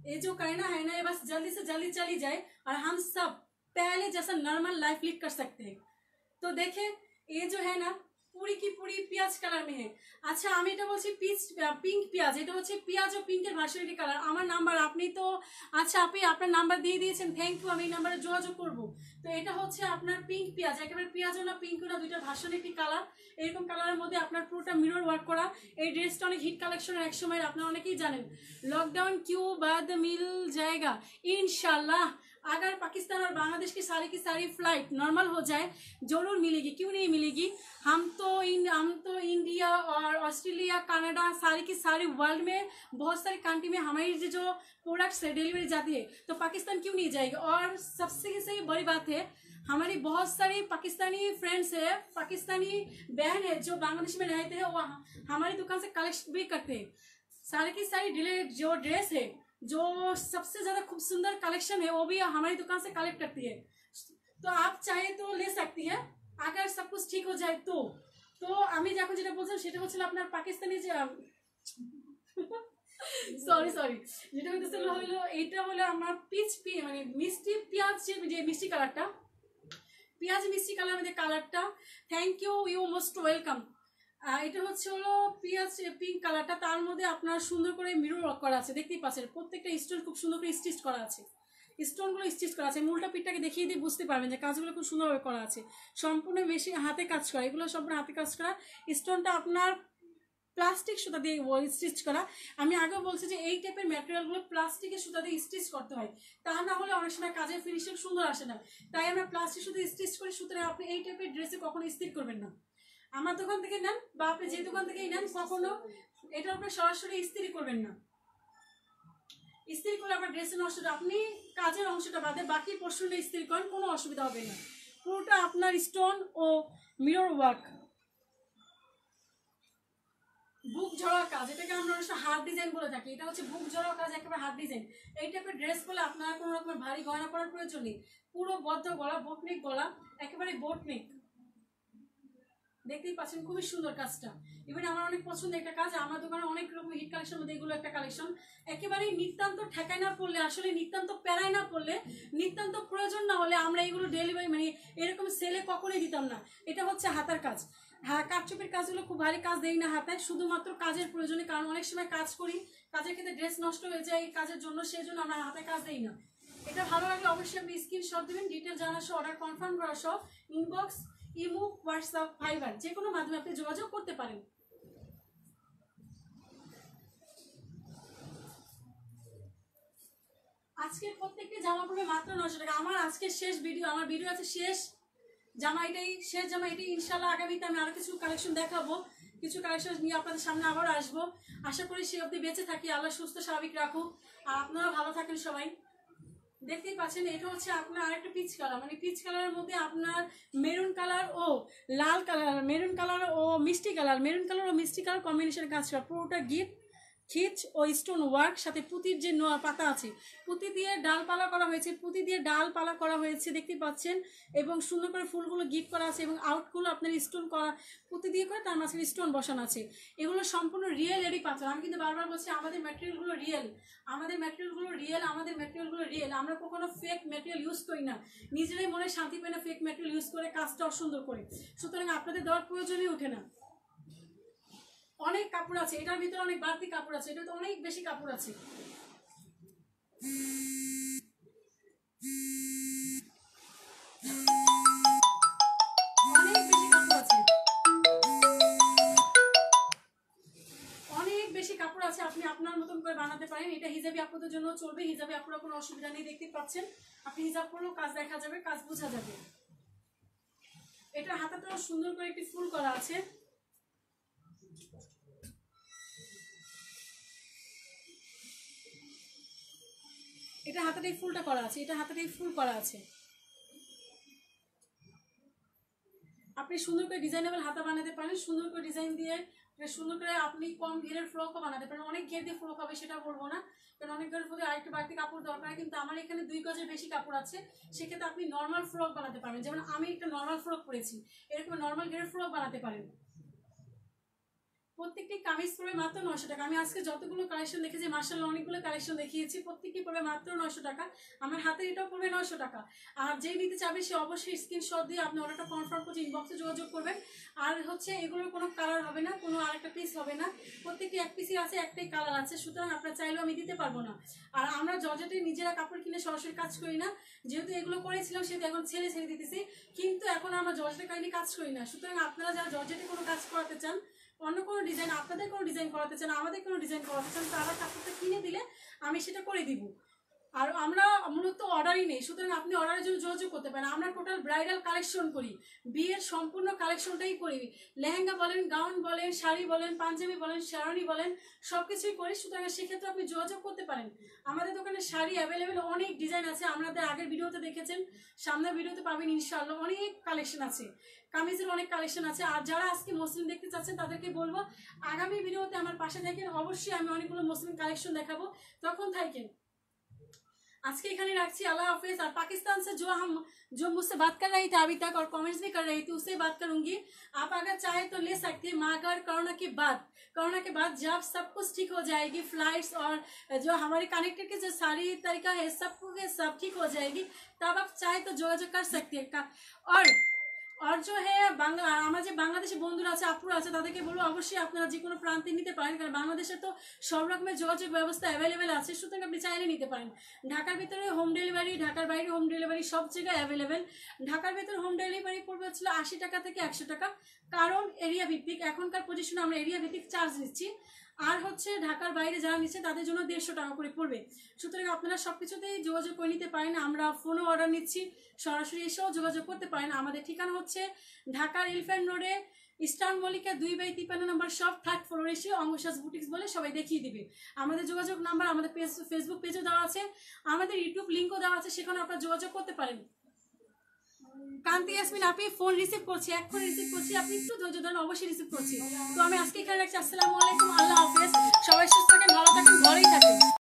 ये जो करना है ना ये बस जल्दी से जल्दी चली जाए और हम सब पहले जैसा नॉर्मल लाइफ लीड कर सकते हैं। तो देखें ये जो है ना पूरी की पूरी पियाज कलर में है। अच्छा আমি এটা বলছি পিঙ্ক পেঁয়াজ, এটা হচ্ছে পেঁয়াজ ও পিঙ্কের ভার্সিটি কালার। আমার নাম্বার আপনি তো, আচ্ছা আপনি আপনার নাম্বার দিয়ে দিয়েছেন, থ্যাংক ইউ। আমি এই নাম্বারে যোগাযোগ করব। তো এটা হচ্ছে আপনার পিঙ্ক পেঁয়াজ, একেবারে পেঁয়াজও না পিঙ্কও না, দুইটা ভার্সন একটি কালার। এরকম কালারের মধ্যে আপনার পুরোটা মিরর ওয়ার্ক করা। এই ড্রেসটা অনেক হিট কালেকশনের এক সময়, আপনারা অনেকেই জানেন। লকडाउन क्यों बाद मिल जाएगा इंशाल्लाह, अगर पाकिस्तान और बांग्लादेश की सारी फ्लाइट नॉर्मल हो जाए जरूर मिलेगी, क्यों नहीं मिलेगी। हम तो इंडिया और ऑस्ट्रेलिया कनाडा सारी की सारी वर्ल्ड में बहुत सारी कंट्री में हमारी जो प्रोडक्ट्स है डिलीवरी जाती है, तो पाकिस्तान क्यों नहीं जाएगी। और सबसे बड़ी बात है हमारी बहुत सारी पाकिस्तानी फ्रेंड्स है, पाकिस्तानी बहन है जो बांग्लादेश में रहते हैं, वो हमारी दुकान से कलेक्ट भी करते हैं। सारी की सारी जो ड्रेस है, जो सबसे ज्यादा खूब सुंदर कलेक्शन है, वो भी हमारी दुकान से कलेक्ट करती है। तो आप चाहे तो ले सकती है अगर सब कुछ ठीक हो जाए तो। আমি যখন যেটা বলছিলাম সেটা হচ্ছিল আপনার পাকিস্তানি যে সরি যেটা হইতেছিল হইলো এইটা হলো আমার মানে মিষ্টি পেঁয়াজ, যে মিষ্টি কালারটা, পেঁয়াজ মিষ্টি কালার মধ্যে কালারটা। Thank you, you most welcome. এটা হচ্ছে হলো পেঁয়াজ পিঙ্ক কালারটা, তার মধ্যে আপনার সুন্দর করে মিরর ওয়ার্ক করা আছে, দেখতেই পাচ্ছেন প্রত্যেকটা স্টোন খুব সুন্দর করে স্টিচ করা আছে, স্টোনগুলো স্টিচ করা আছে। মূলটা পিঠটাকে দেখিয়ে দিয়ে বুঝতে পারবেন যে কাজগুলো খুব সুন্দরভাবে করা আছে, সম্পূর্ণ মেশিন হাতে কাজ করা, এগুলো সম্পূর্ণ হাতে কাজ করা। স্টোনটা আপনার প্লাস্টিক সুতা দিয়ে স্টিচ করা। আমি আগেও বলছি যে এই টাইপের ম্যাটেরিয়ালগুলো প্লাস্টিকের সুতা দিয়ে স্টিচ করতে হয়, তা না হলে অনেক সময় কাজের ফিনিশিং সুন্দর আসে না। তাই আমরা প্লাস্টিক সুতা স্টিচ করি, সুতরাং আপনি এই টাইপের ড্রেসে কখনো স্থির করবেন না। আমার দোকান থেকে নেন বা আপনি যে দোকান থেকেই নেন, কখনো এটা আপনি সরাসরি ইস্ত্রি করবেন না। ইস্ত্রি করে আপনার ড্রেসের নষ্টটা, আপনি কাজের অংশটা বাদে বাকি পোর্শনটা ইস্ত্রি করেন, কোনো অসুবিধা হবে না। পুরোটা আপনার স্টোন ও মিরর ওয়ার্ক, বুক ঝরা কাজ, এটাকে আমরা অনেক হার্ড ডিজাইন বলে থাকি। এটা হচ্ছে বুক ঝরা কাজ, একেবারে হার্ড ডিজাইন। এই টাইপের ড্রেস বলে আপনার কোনো রকমের ভারী গয়না পরার প্রয়োজন নেই। পুরো বদ্ধ গলা, বোটনিক গলা, একেবারে বোটনিক, দেখতেই পাচ্ছেন খুবই সুন্দর কাজটা। ইভেন আমার অনেক পছন্দের একটা কাজ, আমার দোকানে অনেক রকম হিট কালেকশন মধ্যে এগুলো একটা কালেকশন। একেবারে নিতান্ত ঠেকায় না পড়লে, আসলে নিতান্ত প্যারায় না পড়লে, নিতান্ত প্রয়োজন না হলে আমরা এগুলো ডেলিভারি মানে এরকম সেলে কখনোই দিতাম না। এটা হচ্ছে হাতার কাজ। হ্যাঁ, কাঠচুপির কাজগুলো খুব ভারী কাজ দেই না হাতায়, শুধুমাত্র কাজের প্রয়োজনে, কারণ অনেক সময় কাজ করি, কাজের ক্ষেত্রে ড্রেস নষ্ট হয়ে যায় এই কাজের জন্য, সেই জন্য আমরা হাতে কাজ দেই না। এটা ভালো লাগলে অবশ্যই আপনি স্ক্রিনশট দেবেন, ডিটেল জানা সহ, অর্ডার কনফার্ম করা সহ, ইনবক্স, ইমো, হোয়াটসঅ্যাপ, ভাইবার যে কোনো মাধ্যমে আপনি যোগাযোগ করতে পারেন। আজকের প্রত্যেকটি জামা পড়বে মাত্র 900 টাকা। আমার আজকের শেষ ভিডিও, আমার ভিডিও আছে শেষ জামা, এটাই শেষ জামা। এটাই ইনশাল্লাহ আগামীতে আমি আরো কিছু কালেকশন দেখাবো, কিছু কালেকশন নিয়ে আপনাদের সামনে আবার আসবো। আশা করি সে অবধি বেঁচে থাকি, আল্লাহ সুস্থ স্বাভাবিক রাখুক, আর আপনারা ভালো থাকেন সবাই। দেখতেই পাচ্ছেন এটা হচ্ছে আপনার আরেকটা পিচ কালার, মানে পিচ কালারের মধ্যে আপনার মেরুন কালার ও লাল কালার, মেরুন কালার ও মিষ্টি কালার, মেরুন কালার ও মিষ্টি কালার কম্বিনেশন কাজ করা, পুরোটা গিফট খিচ ও স্টোন ওয়ার্ক, সাথে পুঁতির যে পাতা আছে পুঁতি দিয়ে ডালপালা করা হয়েছে, পুঁতি দিয়ে ডালপালা করা হয়েছে দেখতে পাচ্ছেন, এবং সুন্দর করে ফুলগুলো গিফট করা আছে এবং আউটগুলো আপনার স্টোন করা পুঁতি দিয়ে করে তার মাঝখানে স্টোন বসানো আছে। এগুলো সম্পূর্ণ রিয়েল এডি পাথর। আমি কিন্তু বারবার বলছি আমাদের ম্যাটেরিয়ালগুলো রিয়েল, আমাদের ম্যাটেরিয়ালগুলো রিয়েল, আমাদের ম্যাটেরিয়ালগুলো রিয়েল। আমরা কখনো ফেক ম্যাটেরিয়াল ইউজ করি না, নিজেরাই মনে শান্তি পাই না ফেক ম্যাটেরিয়াল ইউজ করে কাজটা অসুন্দর করে। সুতরাং আপনাদের দেওয়ার প্রয়োজনই ওঠে না। অনেক কাপড় আছে, এটার ভিতরে অনেক বাড়তি কাপড় আছে, এটা তো অনেক বেশি কাপড় আছে। অনেক বেশি কাপড় আছে, অনেক বেশি কাপড় আছে, আপনি আপনার মতন করে বানাতে পারেন। এটা হিজাবি আপুদের জন্য চলবে, হিজাবি আপুরা কোনো অসুবিধা নেই। দেখতে পাচ্ছেন আপনি হিজাব করলেও কাজ দেখা যাবে, কাজ বোঝা যাবে। এটা হাতাটাও সুন্দর করে একটি ফুল করা আছে। এটা হাতাটাই ফুলটা করা আছে, এটা হাতাটাই ফুল করা আছে। আপনি সুন্দর করে ডিজাইনেবল হাতা বানাতে পারেন, সুন্দর করে ডিজাইন দিয়ে সুন্দর করে আপনি কম ঘেরের ফ্রকও বানাতে পারেন। অনেক ঘের দিয়ে ফ্রক হবে সেটা বলবো না, কারণ অনেক ঘেরের ফ্রকে আরেকটু বাড়তি কাপড় দরকার, কিন্তু আমার এখানে 2 গজের বেশি কাপড় আছে, সেক্ষেত্রে আপনি নর্মাল ফ্রক বানাতে পারবেন। যেমন আমি একটা নর্মাল ফ্রক পরেছি, এরকম নর্মাল ঘেরের ফ্রক বানাতে পারেন। প্রত্যেকটি কামিজ পড়বে মাত্র 900 টাকা। আমি আজকে যতগুলো কালেকশন দেখেছি মার্শাল্লাহ অনেকগুলো কালেকশন দেখিয়েছি, প্রত্যেকটি পড়বে মাত্র 900 টাকা। আমার হাতে এটাও পড়বে 900 টাকা। আর যেই নিতে চাবে সে অবশ্যই স্ক্রিনশট দিয়ে আপনি অর্ডারটা কনফার্ম করছে ইনবক্সে যোগাযোগ করবেন। আর হচ্ছে এগুলোর কোনো কালার হবে না, কোনো আরেকটা পিস হবে না, প্রত্যেকটি এক পিসই আছে, একটাই কালার আছে, সুতরাং আপনারা চাইলেও আমি দিতে পারবো না। আর আমরা জর্জেটে নিজেরা কাপড় কিনে সরাসরি কাজ করি না, যেহেতু এগুলো করেছিলাম সেহেতু এখন ছেড়ে দিতেছি, কিন্তু এখন আমরা জর্জেটে কাইন্ডলি কাজ করি না। সুতরাং আপনারা যারা জর্জেটে কোনো কাজ করাতে চান, অন্য কোনো ডিজাইন আপনাদের কোনো ডিজাইন করাতে চান, আমাদের কোনো ডিজাইন করাতে চান, তারা কাপড়টা কিনে দিলে আমি সেটা করে দিব। আর আমরা মূলত অর্ডারই নেই, সুতরাং আপনি অর্ডারের জন্য যোগাযোগ করতে পারেন। আমরা টোটাল ব্রাইডাল কালেকশন করি, বিয়ের সম্পূর্ণ কালেকশনটাই করি, লেহেঙ্গা বলেন, গাউন বলেন, শাড়ি বলেন, পাঞ্জাবি বলেন, শেরওয়ানি বলেন, সব কিছুই করি। সুতরাং সেক্ষেত্রে আপনি যোগাযোগ করতে পারেন। আমাদের দোকানে শাড়ি অ্যাভেলেবেল অনেক ডিজাইন আছে, আপনাদের আগের ভিডিওতে দেখেছেন, সামনের ভিডিওতে পাবেন ইনশাআল্লাহ। অনেক কালেকশন আছে, কামিজের অনেক কালেকশন আছে। আর যারা আজকে মসলিন দেখতে চাচ্ছেন তাদেরকে বলবো আগামী ভিডিওতে আমার পাশে থাকেন, অবশ্যই আমি অনেকগুলো মসলিন কালেকশন देखाबो, তখন থাকেন। आज के एखाने रखी, अल्लाह हाफिज। और पाकिस्तान से जो मुझसे बात कर रही थी अभी तक और कमेंट्स भी कर रही थी उससे बात करूंगी। आप अगर चाहे तो ले सकते हैं, मगर कोरोना के बाद जब सब कुछ ठीक हो जाएगी, फ्लाइट्स और जो हमारे कनेक्टेड के जो सारी तरीका है सब ठीक हो जाएगी, तब आप चाहे तो যোগাযোগ कर सकते हैं। और जो है বাংলাদেশে বন্ধুরা আছে, আপুরা আছে, তাদেরকে বলবো অবশ্যই আপনারা যে কোনো প্রান্তে নিতে পারেন, কারণ বাংলাদেশে তো সব রকমের যোগাযোগ ব্যবস্থা অ্যাভেলেবেল আছে, সুতরাং আপনি চাইলে নিতে পারেন। ঢাকার ভিতরে হোম ডেলিভারি, ঢাকার বাইরে হোম ডেলিভারি সব জায়গায় অ্যাভেলেবেল। ঢাকার ভিতরে হোম ডেলিভারি পড়বে হচ্ছিল 80 টাকা থেকে 100 টাকা, কারণ এরিয়া ভিত্তিক, এখনকার পজিশনে আমরা এরিয়া ভিত্তিক চার্জ নিচ্ছি। আর হচ্ছে ঢাকার বাইরে যারা নিচ্ছে তাদের জন্য 150 টাকা করে পড়বে। সুতরাং আপনারা সবকিছুতেই যোগাযোগ করে নিতে পারেন। আমরা ফোনও অর্ডার নিচ্ছি, সরাসরি এসেও যোগাযোগ করতে পারেন। আমাদের ঠিকানা হচ্ছে ঢাকার এলিফ্যান্ট রোডে ইস্টার্ন মল্লিকা 2/53 নম্বর শপ, 3rd ফ্লোরে এসে অঙ্গসাজ বুটিক্স বলে সবাই দেখিয়ে দিবে। আমাদের যোগাযোগ নাম্বার আমাদের ফেসবুক পেজও দেওয়া আছে, আমাদের ইউটিউব লিঙ্কও দেওয়া আছে, সেখানে আপনারা যোগাযোগ করতে পারেন। কান্তি ইয়াসমিন আপনি ফোন রিসিভ করছি, এখন রিসিভ করছি, আপনি একটু ধৈর্য ধরেন, অবশ্যই রিসিভ করছি। তো আমি আজকে এখানে রাখছি। আসসালামু আলাইকুম, আল্লাহ।